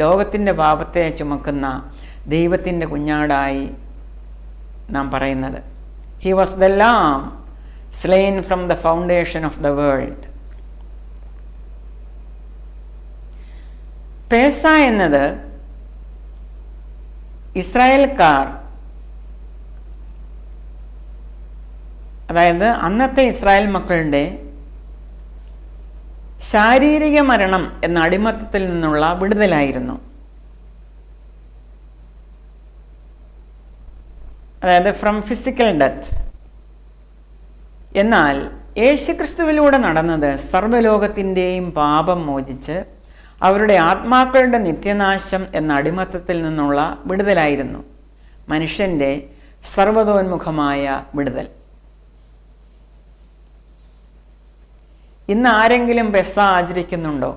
ലോകത്തിൻ്റെ പാപത്തെ ചുമക്കുന്ന ദൈവത്തിൻ്റെ കുഞ്ഞാടായി നാം പറയുന്നത്. He was the lamb slain from the foundation of the world. പേസ എന്നത് ഇസ്രായേൽക്കാർ, അതായത് അന്നത്തെ ഇസ്രായേൽ മക്കളുടെ ശാരീരിക മരണം എന്ന അടിമത്തത്തിൽ നിന്നുള്ള വിടുതലായിരുന്നു. അതായത് ഫ്രം ഫിസിക്കൽ ഡെത്ത്. എന്നാൽ യേശുക്രിസ്തുവിലൂടെ നടന്നത് സർവ്വലോകത്തിൻ്റെയും പാപം മോചിച്ച് അവരുടെ ആത്മാക്കളുടെ നിത്യനാശം എന്ന അടിമത്തത്തിൽ നിന്നുള്ള വിടുതലായിരുന്നു. മനുഷ്യൻ്റെ സർവ്വതോന്മുഖമായ വിടുതൽ. ഇന്ന് ആരെങ്കിലും പെസ ആചരിക്കുന്നുണ്ടോ?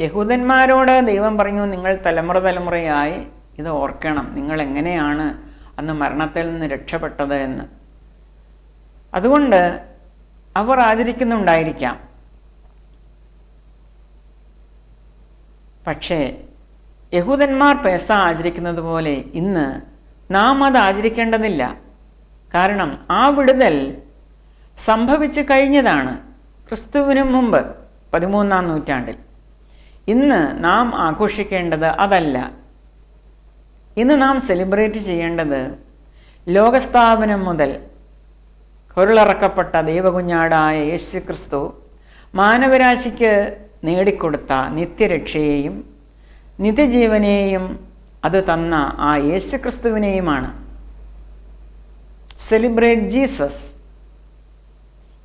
യഹൂദന്മാരോട് ദൈവം പറഞ്ഞു, നിങ്ങൾ തലമുറയായി ഇത് ഓർക്കണം, നിങ്ങൾ എങ്ങനെയാണ് അന്ന് മരണത്തിൽ നിന്ന് രക്ഷപ്പെട്ടത് എന്ന്. അതുകൊണ്ട് അവർ ആചരിക്കുന്നുണ്ടായിരിക്കാം. പക്ഷേ യഹൂദന്മാർ പേസ ആചരിക്കുന്നത് പോലെ ഇന്ന് നാം അത് ആചരിക്കേണ്ടതില്ല. കാരണം ആ വിടുതൽ സംഭവിച്ചു കഴിഞ്ഞതാണ് ക്രിസ്തുവിന് മുമ്പ് 13-ാം നൂറ്റാണ്ടിൽ. ഇന്ന് നാം ആഘോഷിക്കേണ്ടത് അതല്ല. ഇന്ന് നാം സെലിബ്രേറ്റ് ചെയ്യേണ്ടത് ലോകസ്ഥാപനം മുതൽ കൊരുളിറക്കപ്പെട്ട ദൈവകുഞ്ഞാടായ യേശുക്രിസ്തു മാനവരാശിക്ക് നേടിക്കൊടുത്ത നിത്യരക്ഷയെയും നിത്യജീവനെയും അത് തന്ന ആ യേശുക്രിസ്തുവിനെയുമാണ്. Celebrate Jesus.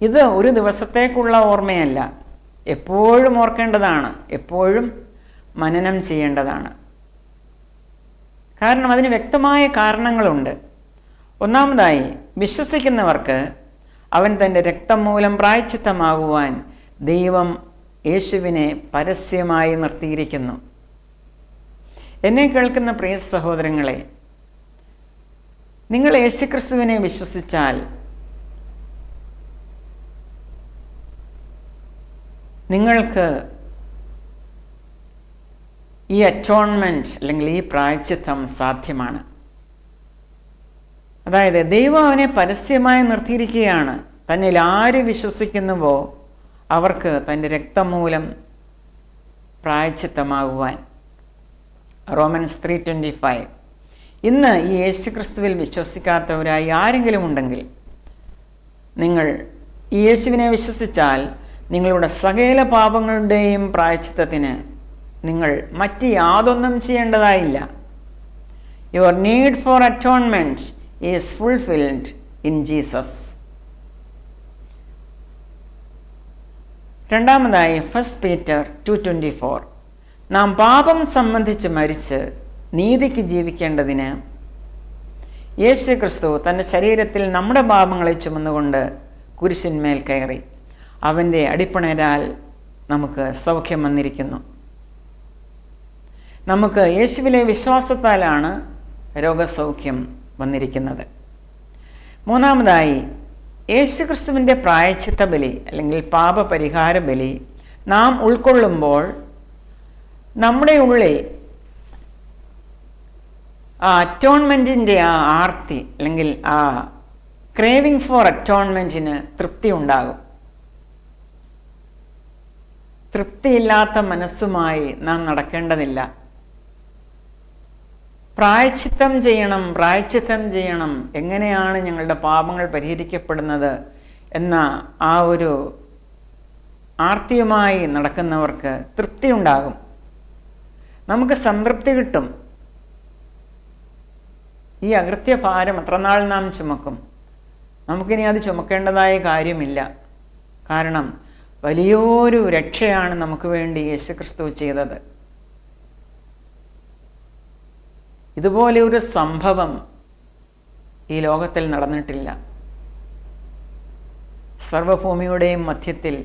ഇത് ഒരു ദിവസത്തേക്കുള്ള ഓർമ്മയല്ല, എപ്പോഴും ഓർക്കേണ്ടതാണ്, എപ്പോഴും മനനം ചെയ്യേണ്ടതാണ്. കാരണം അതിന് വ്യക്തമായ കാരണങ്ങളുണ്ട്. ഒന്നാമതായി, വിശ്വസിക്കുന്നവർക്ക് അവൻ തൻ്റെ രക്തം മൂലം പ്രായശ്ചിത്തമാകുവാൻ ദൈവം യേശുവിനെ പരസ്യമായി നിർത്തിയിരിക്കുന്നു. എന്നെ കേൾക്കുന്ന പ്രിയ സഹോദരങ്ങളെ, നിങ്ങൾ യേശുക്രിസ്തുവിനെ വിശ്വസിച്ചാൽ നിങ്ങൾക്ക് ഈ അറ്റോൺമെൻറ്റ് അല്ലെങ്കിൽ ഈ പ്രായശ്ചിത്തം സാധ്യമാണ്. അതായത് ദൈവം അവനെ പരസ്യമായി നിർത്തിയിരിക്കുകയാണ്. തന്നിൽ ആര് വിശ്വസിക്കുന്നുവോ അവർക്ക് തൻ്റെ രക്തം മൂലം പ്രായശ്ചിത്തമാകുവാൻ. റോമൻസ് 3:25. ഇന്ന് ഈ യേശുക്രിസ്തുവിൽ വിശ്വസിക്കാത്തവരായി ആരെങ്കിലും ഉണ്ടെങ്കിൽ, നിങ്ങൾ ഈ യേശുവിനെ വിശ്വസിച്ചാൽ നിങ്ങളുടെ സകല പാപങ്ങളുടെയും പ്രായശ്ചിത്തത്തിന് നിങ്ങൾ മറ്റ് യാതൊന്നും ചെയ്യേണ്ടതായില്ല. Your need for atonement is fulfilled in Jesus. രണ്ടാമതായി 1 Peter 2:24. നാം പാപം സംബന്ധിച്ച് മരിച്ച് നീതിക്ക് ജീവിക്കേണ്ടതിന് യേശുക്രിസ്തു തൻ്റെ ശരീരത്തിൽ നമ്മുടെ പാപങ്ങളെ ചുമന്നുകൊണ്ട് കുരിശിന്മേൽ കയറി. അവൻ്റെ അടിപ്പിണരാൽ നമുക്ക് സൗഖ്യം വന്നിരിക്കുന്നു. നമുക്ക് യേശുവിലെ വിശ്വാസത്താലാണ് രോഗസൗഖ്യം വന്നിരിക്കുന്നത്. മൂന്നാമതായി, യേശുക്രിസ്തുവിൻ്റെ പ്രായശ്ചിത്ത ബലി അല്ലെങ്കിൽ പാപപരിഹാര ബലി നാം ഉൾക്കൊള്ളുമ്പോൾ നമ്മുടെ ഉള്ളിൽ ആ അറ്റോൺമെൻറ്റിൻ്റെ ആ ആർത്തി അല്ലെങ്കിൽ ആ ക്രേവിങ് ഫോർ അറ്റോൺമെൻറ്റിന് തൃപ്തി ഉണ്ടാകും. തൃപ്തിയില്ലാത്ത മനസ്സുമായി നാം നടക്കേണ്ടതില്ല. പ്രായശ്ചിത്തം ചെയ്യണം, എങ്ങനെയാണ് ഞങ്ങളുടെ പാപങ്ങൾ പരിഹരിക്കപ്പെടുന്നത് എന്ന ആ ഒരു ആർത്തിയുമായി നടക്കുന്നവർക്ക് തൃപ്തി ഉണ്ടാകും, നമുക്ക് സംതൃപ്തി കിട്ടും. ഈ അകൃത്യഭാരം എത്രനാൾ നാം ചുമക്കും? നമുക്കിനി അത് ചുമക്കേണ്ടതായ കാര്യമില്ല. കാരണം വലിയൊരു രക്ഷയാണ് നമുക്ക് വേണ്ടി യേശുക്രിസ്തു ചെയ്തത്. ഇതുപോലെ ഒരു സംഭവം ഈ ലോകത്തിൽ നടന്നിട്ടില്ല. സർവഭൂമിയുടെയും മധ്യത്തിൽ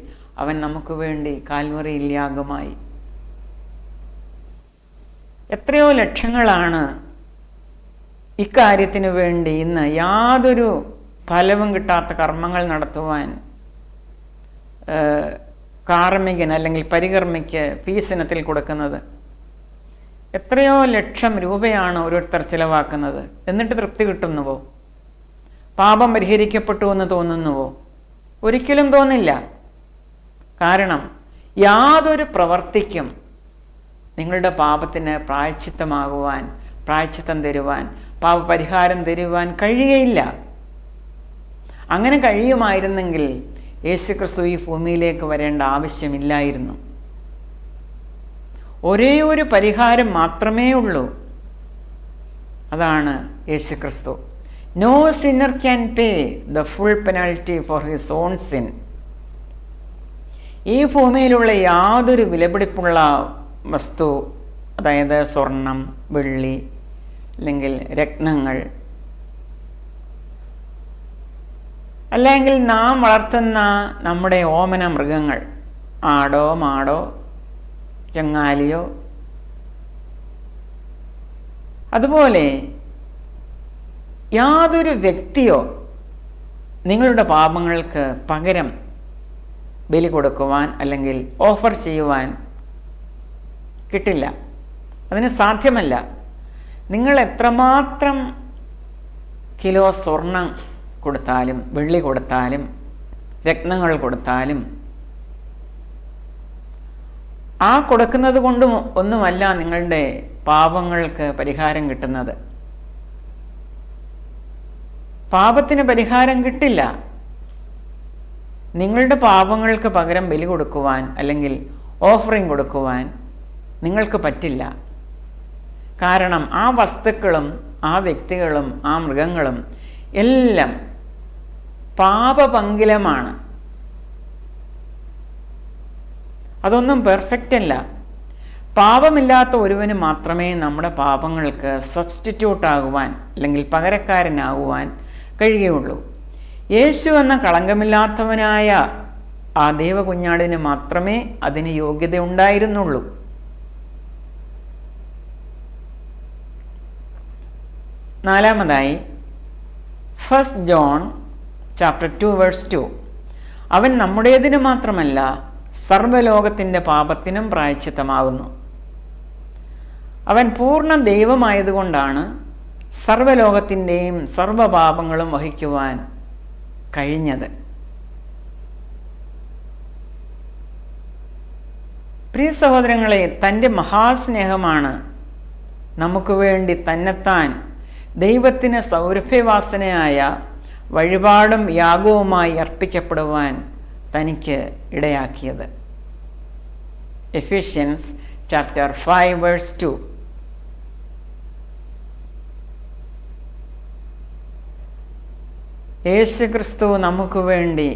അവൻ നമുക്ക് വേണ്ടി കാൽവറിയിൽ യാഗമായി. എത്രയോ ലക്ഷങ്ങളാണ് ഇക്കാര്യത്തിന് വേണ്ടി ഇന്ന് യാതൊരു ഫലവും കിട്ടാത്ത കർമ്മങ്ങൾ നടത്തുവാൻ കാർമ്മികൻ അല്ലെങ്കിൽ പരികർമ്മിക്ക് ഫീസ് ഇനത്തിൽ കൊടുക്കുന്നത്. എത്രയോ ലക്ഷം രൂപയാണ് ഓരോരുത്തർ ചിലവാക്കുന്നത്. എന്നിട്ട് തൃപ്തി കിട്ടുന്നുവോ? പാപം പരിഹരിക്കപ്പെട്ടു എന്ന് തോന്നുന്നുവോ? ഒരിക്കലും തോന്നില്ല. കാരണം യാതൊരു പ്രവർത്തിക്കും നിങ്ങളുടെ പാപത്തിന് പ്രായശ്ചിത്തം തരുവാൻ, പാപപരിഹാരം തരുവാൻ കഴിയുകയില്ല. അങ്ങനെ കഴിയുമായിരുന്നെങ്കിൽ യേശുക്രിസ്തു ഈ ഭൂമിയിലേക്ക് വരേണ്ട ആവശ്യമില്ലായിരുന്നു. ഒരേ ഒരു പരിഹാരം മാത്രമേ ഉള്ളൂ. അതാണ് യേശുക്രിസ്തു. No sinner can pay the full penalty for his own sin. ഈ ഭൂമിയിലുള്ള യാതൊരു വിലപിടിപ്പുള്ള വസ്തു, അതായത് സ്വർണം, വെള്ളി അല്ലെങ്കിൽ രത്നങ്ങൾ, അല്ലെങ്കിൽ നാം വളർത്തുന്ന നമ്മുടെ ഓമന മൃഗങ്ങൾ, ആടോ മാടോ ചങ്ങാലിയോ, അതുപോലെ യാതൊരു വ്യക്തിയോ നിങ്ങളുടെ പാപങ്ങൾക്ക് പകരം ബലി കൊടുക്കുവാൻ അല്ലെങ്കിൽ ഓഫർ ചെയ്യുവാൻ കിട്ടില്ല. അതിന് സാധ്യമല്ല. നിങ്ങൾ എത്രമാത്രം കിലോ സ്വർണം കൊടുത്താലും, വെള്ളി കൊടുത്താലും, രത്നങ്ങൾ കൊടുത്താലും, ആ കൊടുക്കുന്നത് കൊണ്ടും ഒന്നുമല്ല നിങ്ങളുടെ പാപങ്ങൾക്ക് പരിഹാരം കിട്ടുന്നത്. പാപത്തിന് പരിഹാരം കിട്ടില്ല. നിങ്ങളുടെ പാപങ്ങൾക്ക് പകരം ബലി കൊടുക്കുവാൻ അല്ലെങ്കിൽ ഓഫറിങ് കൊടുക്കുവാൻ നിങ്ങൾക്ക് പറ്റില്ല. കാരണം ആ വസ്തുക്കളും ആ വ്യക്തികളും ആ മൃഗങ്ങളും എല്ലാം പാപപങ്കിലമാണ്. അതൊന്നും പെർഫെക്റ്റ് അല്ല. പാപമില്ലാത്ത ഒരുവന് മാത്രമേ നമ്മുടെ പാപങ്ങൾക്ക് സബ്സ്റ്റിറ്റ്യൂട്ട് ആകുവാൻ അല്ലെങ്കിൽ പകരക്കാരനാകുവാൻ കഴിയുകയുള്ളൂ. യേശു എന്ന കളങ്കമില്ലാത്തവനായ ആ ദൈവകുഞ്ഞാടിന് മാത്രമേ അതിന് യോഗ്യത ഉണ്ടായിരുന്നുള്ളൂ. നാലാമതായി 1 John chapter 2 verse 2. അവൻ നമ്മുടേതിന് മാത്രമല്ല സർവ്വലോകത്തിൻ്റെ പാപത്തിനും പ്രായശ്ചിത്തമാകുന്നു. അവൻ പൂർണ്ണ ദൈവമായതുകൊണ്ടാണ് സർവ്വലോകത്തിൻ്റെയും സർവ്വപാപങ്ങളും വഹിക്കുവാൻ കഴിഞ്ഞത്. പ്രിയ സഹോദരങ്ങളെ, തൻ്റെ മഹാസ്നേഹമാണ് നമുക്ക് വേണ്ടി തന്നെത്താൻ ദൈവത്തിന് സൗരഭ്യവാസനയായ വഴിപാടും യാഗവുമായി അർപ്പിക്കപ്പെടുവാൻ തനിക്ക് ഇടയാക്കിയത്. Ephesians chapter 5 verse 2. യേശുക്രിസ്തു നമുക്ക് വേണ്ടി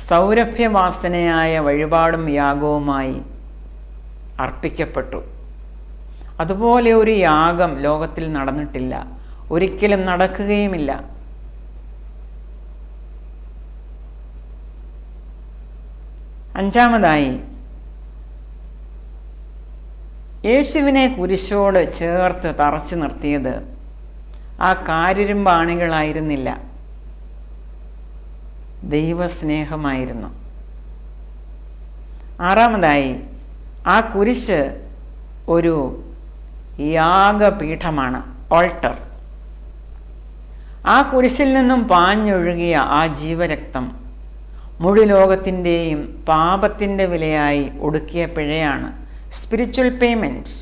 സൗരഭ്യവാസനയായ വഴിപാടും യാഗവുമായി അർപ്പിക്കപ്പെട്ടു. അതുപോലെ ഒരു യാഗം ലോകത്തിൽ നടന്നിട്ടില്ല, ഒരിക്കലും നടക്കുകയുമില്ല. അഞ്ചാമതായി, യേശുവിനെ കുരിശോട് ചേർത്ത് തറച്ചു നിർത്തിയത് ആ കാരിരുമ്പാണികളായിരുന്നില്ല, ദൈവസ്നേഹമായിരുന്നു. ആറാമതായി, ആ കുരിശ് ഒരു യാഗപീഠമാണ്, ഓൾട്ടർ. ആ കുരിശിൽ നിന്നും പാഞ്ഞൊഴുകിയ ആ ജീവരക്തം മുഴു ലോകത്തിൻ്റെയും പാപത്തിൻ്റെ വിലയായി ഒടുക്കിയ പിഴയാണ്, സ്പിരിച്വൽ പേയ്മെൻറ്റ്.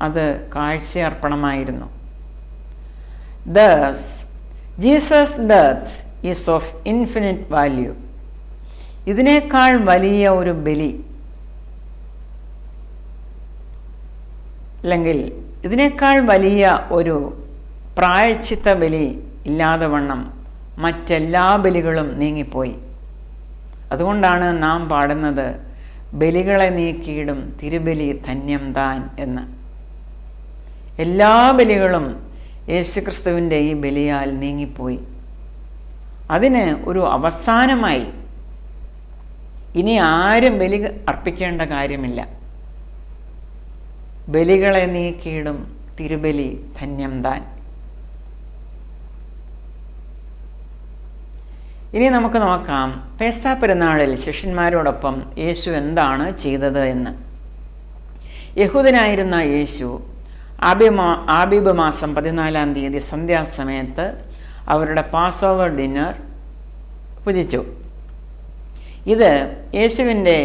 അത് കാഴ്ചയർപ്പണമായിരുന്നു. Thus, Jesus' death is of infinite value. ഇതിനേക്കാൾ വലിയ ഒരു ബലി അല്ലെങ്കിൽ ഇതിനേക്കാൾ വലിയ ഒരു പ്രായശ്ചിത്ത ബലി ഇല്ലാതെ വണ്ണം മറ്റെല്ലാ ബലികളും നീങ്ങിപ്പോയി. അതുകൊണ്ടാണ് നാം പാടുന്നത്, ബലികളെ നീക്കിയിടും തിരുബലി ധന്യം താൻ എന്ന്. എല്ലാ ബലികളും യേശുക്രിസ്തുവിൻ്റെ ഈ ബലിയാൽ നീങ്ങിപ്പോയി. അതിന് ഒരു അവസാനമായി. ഇനി ആരും ബലി അർപ്പിക്കേണ്ട കാര്യമില്ല. ബലികളെ നീക്കിയിടും തിരുബലി ധന്യം താൻ. ഇനി നമുക്ക് നോക്കാം പെസഹ പെരുന്നാളിൽ ശിഷ്യന്മാരോടൊപ്പം യേശു എന്താണ് ചെയ്തത് എന്ന്. യഹൂദനായിരുന്ന യേശു ആബീബ് മാസം 14-ാം തീയതി സന്ധ്യാസമയത്ത് അവരുടെ പാസ് ഓവർ ഡിന്നർ ഭുജിച്ചു. ഇത് യേശുവിൻ്റെ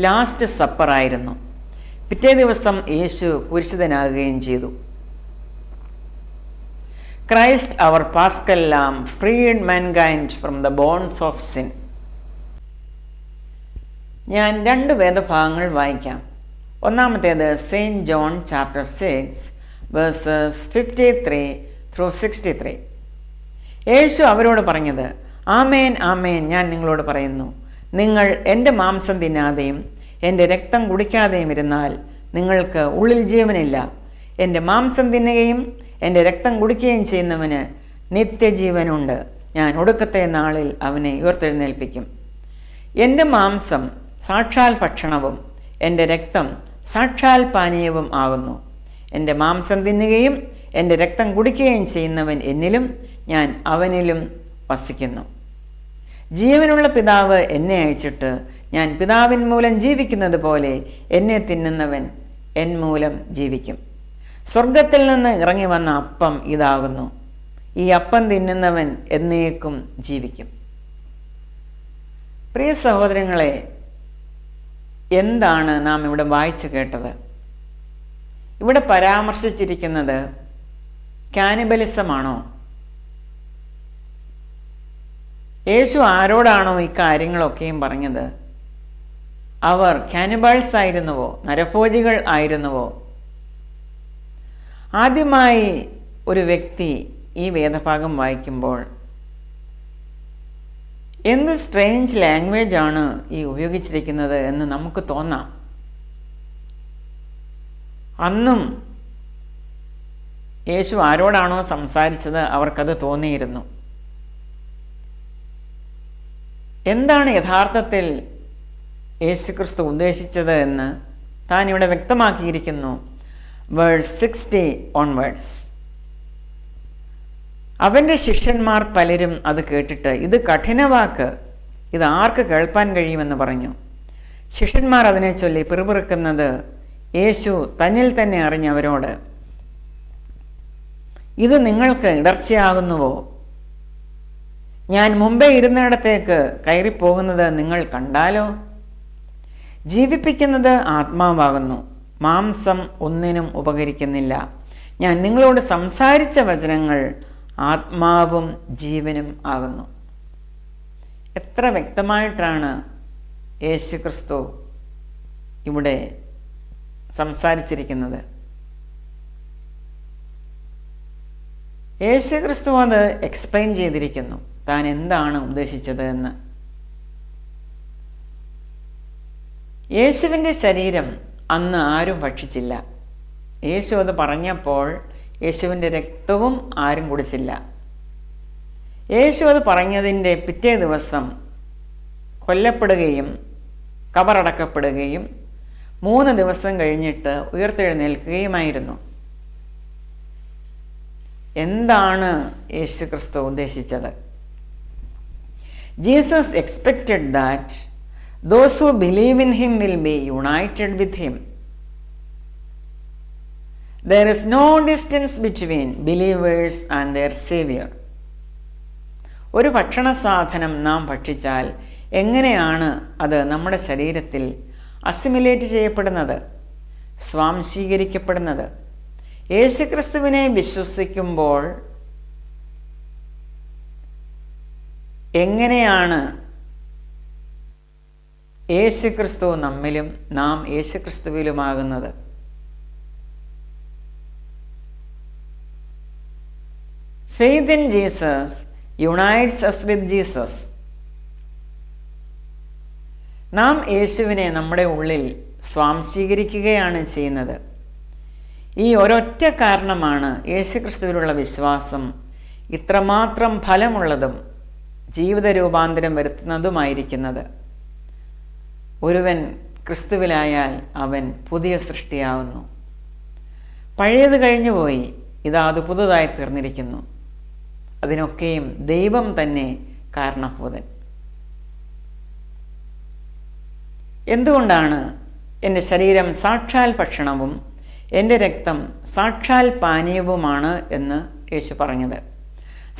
ലാസ്റ്റ് സപ്പറായിരുന്നു. പിറ്റേ ദിവസം യേശു കുരിശിതനാകുകയും ചെയ്തു. Christ, our Paschal Lamb, freed mankind from the bonds of sin. ഞാൻ 2 വേദഭാഗങ്ങൾ വായിക്കാം. ഒന്നാമത്തേത് സെയിൻറ്റ് ജോൺ ചാപ്റ്റർ 6 വേഴ്സസ് 53-63. യേശു അവരോട് പറഞ്ഞത്, ആമേൻ ആമേൻ ഞാൻ നിങ്ങളോട് പറയുന്നു, നിങ്ങൾ എൻ്റെ മാംസം തിന്നാതെയും എൻ്റെ രക്തം കുടിക്കാതെയും ഇരുന്നാൽ നിങ്ങൾക്ക് ഉള്ളിൽ ജീവനില്ല. എൻ്റെ മാംസം തിന്നുകയും എൻ്റെ രക്തം കുടിക്കുകയും ചെയ്യുന്നവന് നിത്യജീവനുണ്ട്. ഞാൻ ഒടുക്കത്തെ നാളിൽ അവനെ ഉയർത്തെഴുന്നേൽപ്പിക്കും. എൻ്റെ മാംസം സാക്ഷാൽ ഭക്ഷണവും എൻ്റെ രക്തം സാക്ഷാൽ പാനീയവും ആകുന്നു. എൻ്റെ മാംസം തിന്നുകയും എൻ്റെ രക്തം കുടിക്കുകയും ചെയ്യുന്നവൻ എന്നിലും ഞാൻ അവനിലും വസിക്കുന്നു. ജീവനുള്ള പിതാവ് എന്നെ അയച്ചിട്ട് ഞാൻ പിതാവിൻ മൂലം ജീവിക്കുന്നത് പോലെ എന്നെ തിന്നുന്നവൻ എൻ മൂലം ജീവിക്കും. സ്വർഗത്തിൽ നിന്ന് ഇറങ്ങി വന്ന അപ്പം ഇതാകുന്നു. ഈ അപ്പം തിന്നുന്നവൻ എന്നേക്കും ജീവിക്കും. പ്രിയ സഹോദരങ്ങളെ, എന്താണ് നാം ഇവിടെ വായിച്ചു കേട്ടത്? ഇവിടെ പരാമർശിച്ചിരിക്കുന്നത് കാനിബലിസമാണോ? യേശു ആരോടാണോ ഇക്കാര്യങ്ങളൊക്കെയും പറഞ്ഞത്? അവർ കാനിബാൾസ് ആയിരുന്നുവോ? നരഭോജികൾ ആയിരുന്നുവോ? ആദ്യമായി ഒരു വ്യക്തി ഈ വേദഭാഗം വായിക്കുമ്പോൾ എന്ത് സ്ട്രേഞ്ച് ലാംഗ്വേജ് ആണ് ഈ ഉപയോഗിച്ചിരിക്കുന്നത് എന്ന് നമുക്ക് തോന്നാം. അന്നും യേശു ആരോടാണോ സംസാരിച്ചത് അവർക്കത് തോന്നിയിരുന്നു. എന്താണ് യഥാർത്ഥത്തിൽ യേശുക്രിസ്തു ഉദ്ദേശിച്ചത് എന്ന് താൻ ഇവിടെ വ്യക്തമാക്കിയിരിക്കുന്നു. Verse 60 onwards. അവൻ്റെ ശിഷ്യന്മാർ പലരും അത് കേട്ടിട്ട്, ഇത് കഠിനവാക്ക്, ഇത് ആർക്ക് കേൾപ്പാൻ കഴിയുമെന്ന് പറഞ്ഞു. ശിഷ്യന്മാർ അതിനെ ചൊല്ലി പിറുപിറുക്കുന്നത് യേശു തന്നിൽ തന്നെ അറിഞ്ഞവരോട്, ഇത് നിങ്ങൾക്ക് ഇടർച്ചയാകുന്നുവോ? ഞാൻ മുമ്പേ ഇരുന്നിടത്തേക്ക് കയറിപ്പോകുന്നത് നിങ്ങൾ കണ്ടാലോ? ജീവിപ്പിക്കുന്നത് ആത്മാവാകുന്നു, മാംസം ഒന്നിനും ഉപകരിക്കുന്നില്ല. ഞാൻ നിങ്ങളോട് സംസാരിച്ച വചനങ്ങൾ ആത്മാവും ജീവനും ആകുന്നു. എത്ര വ്യക്തമായിട്ടാണ് യേശുക്രിസ്തു ഇവിടെ സംസാരിച്ചിരിക്കുന്നത്. യേശുക്രിസ്തു അത് എക്സ്പ്ലെയിൻ ചെയ്തിരിക്കുന്നു, താൻ എന്താണ് ഉദ്ദേശിച്ചത് എന്ന്. യേശുവിൻ്റെ ശരീരം അന്ന് ആരും ഭക്ഷിച്ചില്ല. യേശു അത് പറഞ്ഞപ്പോൾ യേശുവിൻ്റെ രക്തവും ആരും കുടിച്ചില്ല. യേശു അത് പറഞ്ഞതിൻ്റെ പിറ്റേ ദിവസം കൊല്ലപ്പെടുകയും കബറടക്കപ്പെടുകയും 3 ദിവസം കഴിഞ്ഞിട്ട് ഉയർത്തെഴുന്നേൽക്കുകയുമായിരുന്നു. എന്താണ് യേശുക്രിസ്തു ഉദ്ദേശിച്ചത്? Jesus expected that those who believe in him will be united with him. There is no distance between believers and their savior. ഒരു ഭക്ഷണ സാധനം നാം ഭക്ഷിച്ചാൽ എങ്ങനെയാണ് അത് നമ്മുടെ ശരീരത്തിൽ അസിമിലേറ്റ് ചെയ്യപ്പെടുന്നത്, സ്വാംശീകരിക്കപ്പെടുന്നത്? യേശുക്രിസ്തുവിനെ വിശ്വസിക്കുമ്പോൾ എങ്ങനെയാണ് യേശുക്രിസ്തു നമ്മിലും നാം യേശുക്രിസ്തുവിലുമാകുന്നത്? Faith in Jesus unites us with Jesus. നാം യേശുവിനെ നമ്മുടെ ഉള്ളിൽ സ്വാംശീകരിക്കുകയാണ് ചെയ്യുന്നത്. ഈ ഒരൊറ്റ കാരണമാണ് യേശുക്രിസ്തുവിലുള്ള വിശ്വാസം ഇത്രമാത്രം ഫലമുള്ളതും ജീവിത രൂപാന്തരം വരുത്തുന്നതുമായിരിക്കുന്നത്. ഒരുവൻ ക്രിസ്തുവിലായാൽ അവൻ പുതിയ സൃഷ്ടിയാവുന്നു. പഴയത് കഴിഞ്ഞുപോയി, ഇതാ അത് പുതുതായി തീർന്നിരിക്കുന്നു. അതിനൊക്കെയും ദൈവം തന്നെ കാരണഭൂതൻ. എന്തുകൊണ്ടാണ് എൻ്റെ ശരീരം സാക്ഷാൽ ഭക്ഷണവും എൻ്റെ രക്തം സാക്ഷാൽ പാനീയവുമാണ് എന്ന് യേശു പറഞ്ഞത്?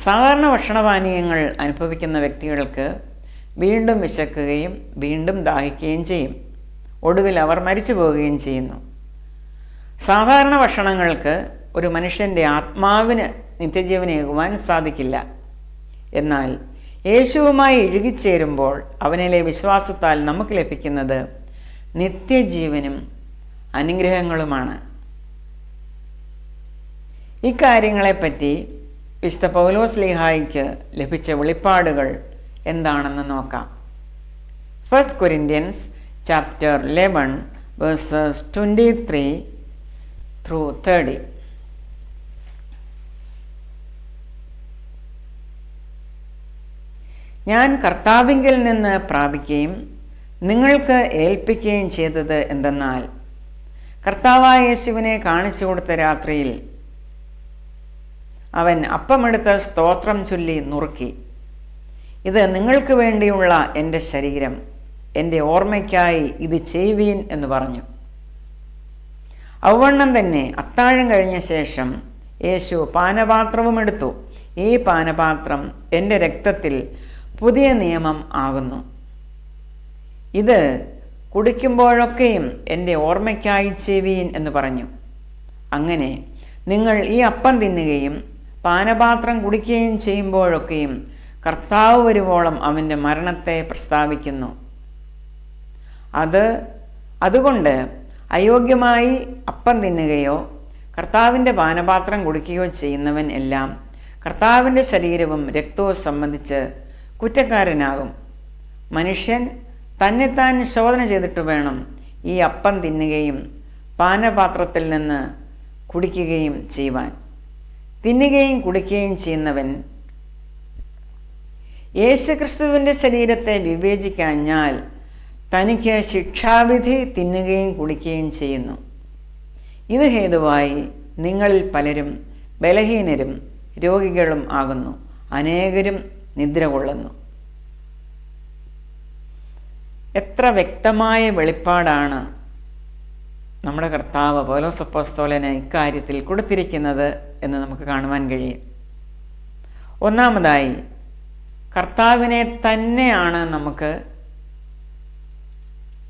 സാധാരണ ഭക്ഷണപാനീയങ്ങൾ അനുഭവിക്കുന്ന വ്യക്തികൾക്ക് വീണ്ടും വിശക്കുകയും വീണ്ടും ദാഹിക്കുകയും ചെയ്യും. ഒടുവിൽ അവർ മരിച്ചു പോവുകയും ചെയ്യുന്നു. സാധാരണ ഭക്ഷണങ്ങൾക്ക് ഒരു മനുഷ്യൻ്റെ ആത്മാവിന് നിത്യജീവനേകുവാൻ സാധിക്കില്ല. എന്നാൽ യേശുവുമായി ഇഴുകിച്ചേരുമ്പോൾ അവനിലെ വിശ്വാസത്താൽ നമുക്ക് ലഭിക്കുന്നത് നിത്യജീവനും അനുഗ്രഹങ്ങളുമാണ്. ഇക്കാര്യങ്ങളെപ്പറ്റി വിശുദ്ധ പൗലോസ്ലീഹായ്ക്ക് ലഭിച്ച വെളിപ്പാടുകൾ എന്താണെന്ന് നോക്കാം. 1 Corinthians chapter 11 verses 23 through 30. ഞാൻ കർത്താവിങ്കിൽ നിന്ന് പ്രാപിക്കുകയും നിങ്ങൾക്ക് ഏൽപ്പിക്കുകയും ചെയ്തത് എന്തെന്നാൽ, കർത്താവായ യേശുവിനെ കാണിച്ചു കൊടുത്ത രാത്രിയിൽ അവൻ അപ്പമെടുത്ത് സ്തോത്രം ചൊല്ലി നുറുക്കി, ഇത് നിങ്ങൾക്ക് വേണ്ടിയുള്ള എൻ്റെ ശരീരം, എൻ്റെ ഓർമ്മയ്ക്കായി ഇത് ചെയ്യുവീൻ എന്ന് പറഞ്ഞു. ഔവണ്ണം തന്നെ അത്താഴം കഴിഞ്ഞ ശേഷം യേശു പാനപാത്രവും എടുത്തു. ഈ പാനപാത്രം എൻ്റെ രക്തത്തിൽ പുതിയ നിയമം ആകുന്നു. ഇത് കുടിക്കുമ്പോഴൊക്കെയും എൻ്റെ ഓർമ്മയ്ക്കായി ചെയ്യുവീൻ എന്ന് പറഞ്ഞു. അങ്ങനെ നിങ്ങൾ ഈ അപ്പം തിന്നുകയും പാനപാത്രം കുടിക്കുകയും ചെയ്യുമ്പോഴൊക്കെയും കർത്താവ് വരുവോളം അവൻ്റെ മരണത്തെ പ്രസ്താവിക്കുന്നു. അതുകൊണ്ട് അയോഗ്യമായി അപ്പം തിന്നുകയോ കർത്താവിൻ്റെ പാനപാത്രം കുടിക്കുകയോ ചെയ്യുന്നവൻ എല്ലാം കർത്താവിൻ്റെ ശരീരവും രക്തവും സംബന്ധിച്ച് കുറ്റക്കാരനാകും. മനുഷ്യൻ തന്നെത്താൻ ശോധന ചെയ്തിട്ട് വേണം ഈ അപ്പം തിന്നുകയും പാനപാത്രത്തിൽ നിന്ന് കുടിക്കുകയും ചെയ്യുവാൻ. തിന്നുകയും കുടിക്കുകയും ചെയ്യുന്നവൻ യേശുക്രിസ്തുവിൻ്റെ ശരീരത്തെ വിവേചിക്കാഞ്ഞാൽ തനിക്ക് ശിക്ഷാവിധി തിന്നുകയും കുടിക്കുകയും ചെയ്യുന്നു. ഇത് ഹേതുവായി നിങ്ങളിൽ പലരും ബലഹീനരും രോഗികളും ആകുന്നു, അനേകരും നിദ്ര കൊള്ളുന്നു. എത്ര വ്യക്തമായ വെളിപ്പാടാണ് നമ്മുടെ കർത്താവ് പൗലോസ് അപ്പോസ്തലന് ഇക്കാര്യത്തിൽ കൊടുത്തിരിക്കുന്നത് എന്ന് നമുക്ക് കാണുവാൻ കഴിയും. ഒന്നാമതായി, കർത്താവിനെ തന്നെയാണ് നമുക്ക്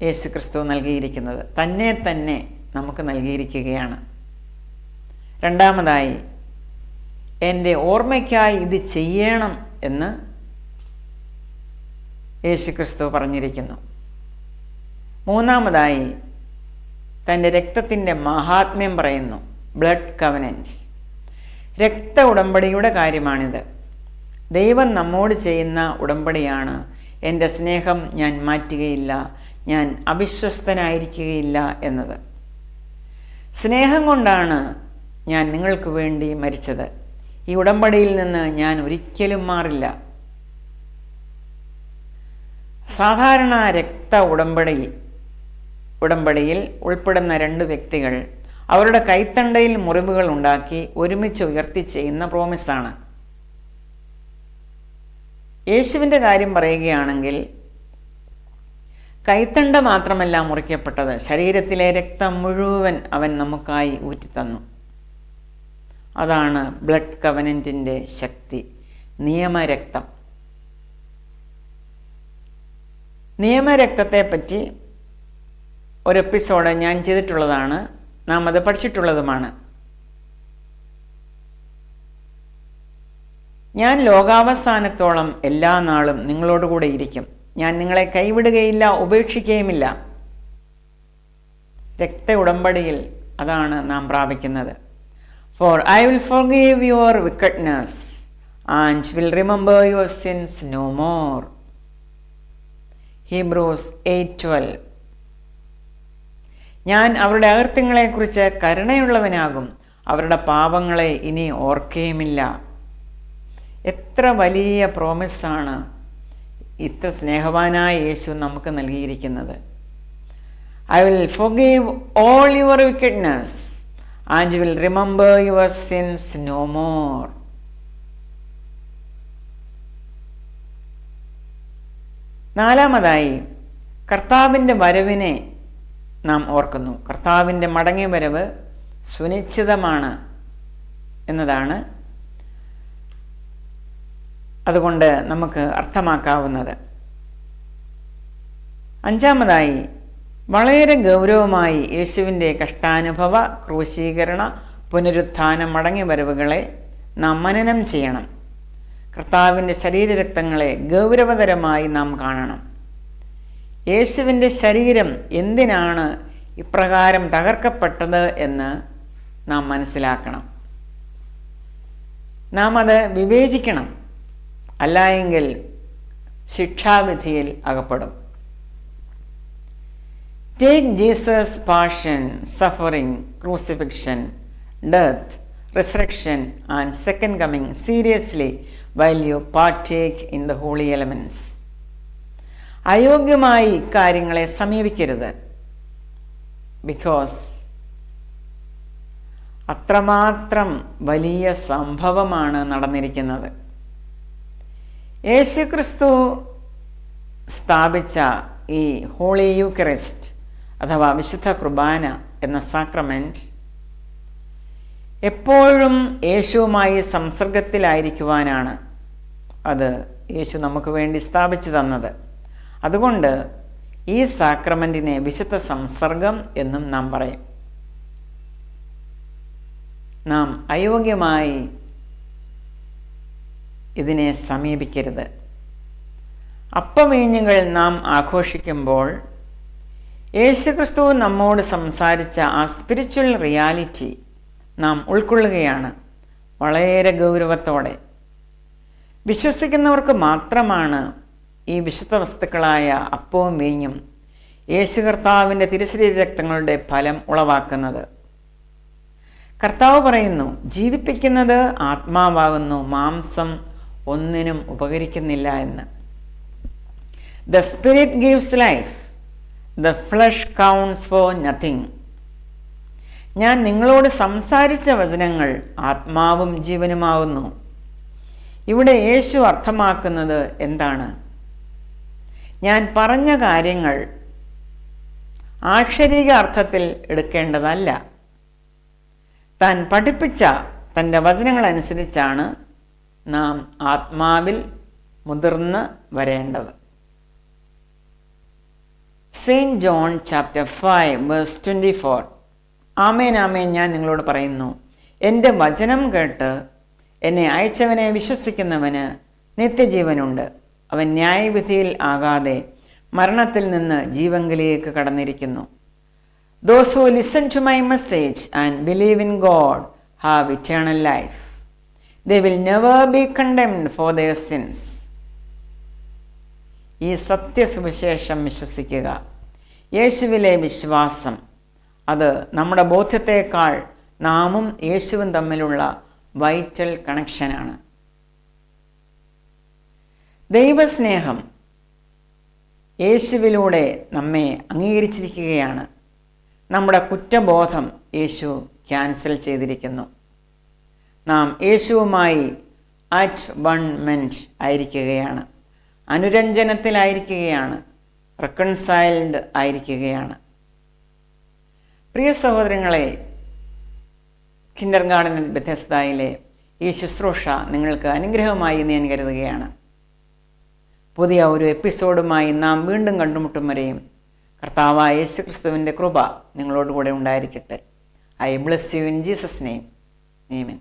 യേശുക്രിസ്തു നൽകിയിരിക്കുന്നത്, തന്നെ നമുക്ക് നൽകിയിരിക്കുകയാണ്. രണ്ടാമതായി, എൻ്റെ ഓർമ്മയ്ക്കായി ഇത് ചെയ്യണം എന്ന് യേശുക്രിസ്തു പറഞ്ഞിരിക്കുന്നു. മൂന്നാമതായി, തൻ്റെ രക്തത്തിൻ്റെ മഹാത്മ്യം പറയുന്നു, ബ്ലഡ് കവനൻറ്റ്. രക്ത ഉടമ്പടിയുടെ കാര്യമാണിത്. ദൈവം നമ്മോട് ചെയ്യുന്ന ഉടമ്പടിയാണ്. എൻ്റെ സ്നേഹം ഞാൻ മാറ്റുകയില്ല, ഞാൻ അവിശ്വസ്തനായിരിക്കുകയില്ല എന്നത്. സ്നേഹം കൊണ്ടാണ് ഞാൻ നിങ്ങൾക്ക് വേണ്ടി മരിച്ചത്. ഈ ഉടമ്പടിയിൽ നിന്ന് ഞാൻ ഒരിക്കലും മാറില്ല. സാധാരണ രക്ത ഉടമ്പടിയിൽ ഉൾപ്പെടുന്ന രണ്ട് വ്യക്തികൾ അവരുടെ കൈത്തണ്ടയിൽ മുറിവുകൾ ഉണ്ടാക്കി ഒരുമിച്ച് ഉയർത്തി ചെയ്യുന്ന പ്രോമിസാണ്. യേശുവിൻ്റെ കാര്യം പറയുകയാണെങ്കിൽ കൈത്തണ്ട മാത്രമല്ല മുറിക്കപ്പെട്ടത്, ശരീരത്തിലെ രക്തം മുഴുവൻ അവൻ നമുക്കായി ഊറ്റിത്തന്നു. അതാണ് ബ്ലഡ് കവനൻറ്റിൻ്റെ ശക്തി, നിയമരക്തം. നിയമരക്തത്തെപ്പറ്റി ഒരു എപ്പിസോഡ് ഞാൻ ചെയ്തിട്ടുള്ളതാണ്, നാം അത് പഠിച്ചിട്ടുള്ളതുമാണ്. ഞാൻ ലോകാവസാനത്തോളം എല്ലാ നാളും നിങ്ങളോടുകൂടെ ഇരിക്കും, ഞാൻ നിങ്ങളെ കൈവിടുകയില്ല, ഉപേക്ഷിക്കുകയുമില്ല. രക്ത ഉടമ്പടിയിൽ അതാണ് നാം പ്രാപിക്കുന്നത്. For I will forgive your wickedness and will remember your sins no more. Hebrews 8:12. ഞാൻ അവരുടെ അകൃത്യങ്ങളെക്കുറിച്ച് കരുണയുള്ളവനാകും, അവരുടെ പാപങ്ങളെ ഇനി ഓർക്കുകയുമില്ല. എത്ര വലിയ പ്രോമിസാണ് ഇത്ര സ്നേഹവാനായ യേശു നമുക്ക് നൽകിയിരിക്കുന്നത്. I will forgive all your wickedness and will remember your sins no more. നാലാമതായി, കർത്താവിൻ്റെ വരവിനെ നാം ഓർക്കുന്നു. കർത്താവിൻ്റെ മടങ്ങി വരവ് സുനിശ്ചിതമാണ് എന്നതാണ് അതുകൊണ്ട് നമുക്ക് അർത്ഥമാക്കാവുന്നത്. അഞ്ചാമതായി, വളരെ ഗൗരവമായി യേശുവിൻ്റെ കഷ്ടാനുഭവ, ക്രൂശീകരണ, പുനരുത്ഥാന, മടങ്ങി വരവുകളെ നാം മനനം ചെയ്യണം. കർത്താവിൻ്റെ ശരീരരക്തങ്ങളെ ഗൗരവതരമായി നാം കാണണം. യേശുവിൻ്റെ ശരീരം എന്തിനാണ് ഇപ്രകാരം തകർക്കപ്പെട്ടത് എന്ന് നാം മനസ്സിലാക്കണം. നാം അത് വിവേചിക്കണം. അല്ലായെങ്കിൽ ശിക്ഷാവിധിയിൽ അകപ്പെടും. Take Jesus' passion, suffering, crucifixion, death, resurrection and second coming seriously while you partake in the holy elements. അയോഗ്യമായി കാര്യങ്ങളെ സമീപിക്കരുത്. ബിക്കോസ് അത്രമാത്രം വലിയ സംഭവമാണ് നടന്നിരിക്കുന്നത്. യേശുക്രിസ്തു സ്ഥാപിച്ച ഈ ഹോളി യൂക്കറിസ്റ്റ് അഥവാ വിശുദ്ധ കുർബാന എന്ന സാക്രമെൻറ്റ് എപ്പോഴും യേശുവുമായി സംസർഗത്തിലായിരിക്കുവാനാണ് അത് യേശു നമുക്ക് വേണ്ടി സ്ഥാപിച്ചു തന്നത്. അതുകൊണ്ട് ഈ സാക്രമെൻറ്റിനെ വിശുദ്ധ സംസർഗം എന്നും നാം പറയും. നാം അയോഗ്യമായി ഇതിനെ സമീപിക്കരുത്. അപ്പവീഞ്ഞുകൾ നാം ആഘോഷിക്കുമ്പോൾ യേശുക്രിസ്തു നമ്മോട് സംസാരിച്ച ആ സ്പിരിച്വൽ റിയാലിറ്റി നാം ഉൾക്കൊള്ളുകയാണ് വളരെ ഗൗരവത്തോടെ. വിശ്വസിക്കുന്നവർക്ക് മാത്രമാണ് ഈ വിശുദ്ധ വസ്തുക്കളായ അപ്പവും വീഞ്ഞും യേശു കർത്താവിൻ്റെ തിരുശരീര രക്തങ്ങളുടെ ഫലം ഉളവാക്കുന്നത്. കർത്താവ് പറയുന്നു, ജീവിപ്പിക്കുന്നത് ആത്മാവാകുന്നു, മാംസം ഒന്നിനും ഉപകരിക്കുന്നില്ല എന്ന്. The spirit gives life, the flesh counts for nothing. ഞാൻ നിങ്ങളോട് സംസാരിച്ച വചനങ്ങൾ ആത്മാവും ജീവനുമാകുന്നു. ഇവിടെ യേശു അർത്ഥമാക്കുന്നത് എന്താണ്? ഞാൻ പറഞ്ഞ കാര്യങ്ങൾ ആക്ഷരിക അർത്ഥത്തിൽ എടുക്കേണ്ടതല്ല. താൻ പഠിപ്പിച്ച തൻ്റെ വചനങ്ങളനുസരിച്ചാണ് നാം ആത്മാവിൽ മുതിർന്ന് വരേണ്ടത്. Saint John chapter 5 verse 24. ആമേൻ ആമേൻ ഞാൻ നിങ്ങളോട് പറയുന്നു, എൻ്റെ വചനം കേട്ട് എന്നെ അയച്ചവനെ വിശ്വസിക്കുന്നവന് നിത്യജീവനുണ്ട്. അവൻ ന്യായവിധിയിൽ ആകാതെ മരണത്തിൽ നിന്ന് ജീവങ്കിലേക്ക് കടന്നിരിക്കുന്നു. Those who listen to my message and believe in God have eternal life. They will never be condemned for their sins. ഈ സത്യസുവിശേഷം വിശ്വസിക്കുക. യേശുവിലെ വിശ്വാസം അത് നമ്മുടെ ബോധ്യത്തേക്കാൾ നാമും യേശുവും തമ്മിലുള്ള വൈറ്റൽ കണക്ഷനാണ്. ദൈവസ്നേഹം യേശുവിലൂടെ നമ്മെ അംഗീകരിച്ചിരിക്കുകയാണ്. നമ്മുടെ കുറ്റബോധം യേശു ക്യാൻസൽ ചെയ്തിരിക്കുന്നു. നാം യേശുവുമായി അറ്റ് വൺ മെൻറ്റ് ആയിരിക്കുകയാണ്, അനുരഞ്ജനത്തിലായിരിക്കുകയാണ്, റെക്കൺസൈൽഡ് ആയിരിക്കുകയാണ്. പ്രിയ സഹോദരങ്ങളെ, കിൻഡർഗാർഡൻ ബെഥെസ്ദയിലെ ഈ ശുശ്രൂഷ നിങ്ങൾക്ക് അനുഗ്രഹമായി എന്ന് ഞാൻ കരുതുകയാണ്. പുതിയ ഒരു എപ്പിസോഡുമായി നാം വീണ്ടും കണ്ടുമുട്ടും വരെയും കർത്താവായ യേശുക്രിസ്തുവിൻ്റെ കൃപ നിങ്ങളോടുകൂടെ ഉണ്ടായിരിക്കട്ടെ. I bless you in Jesus name. Amen.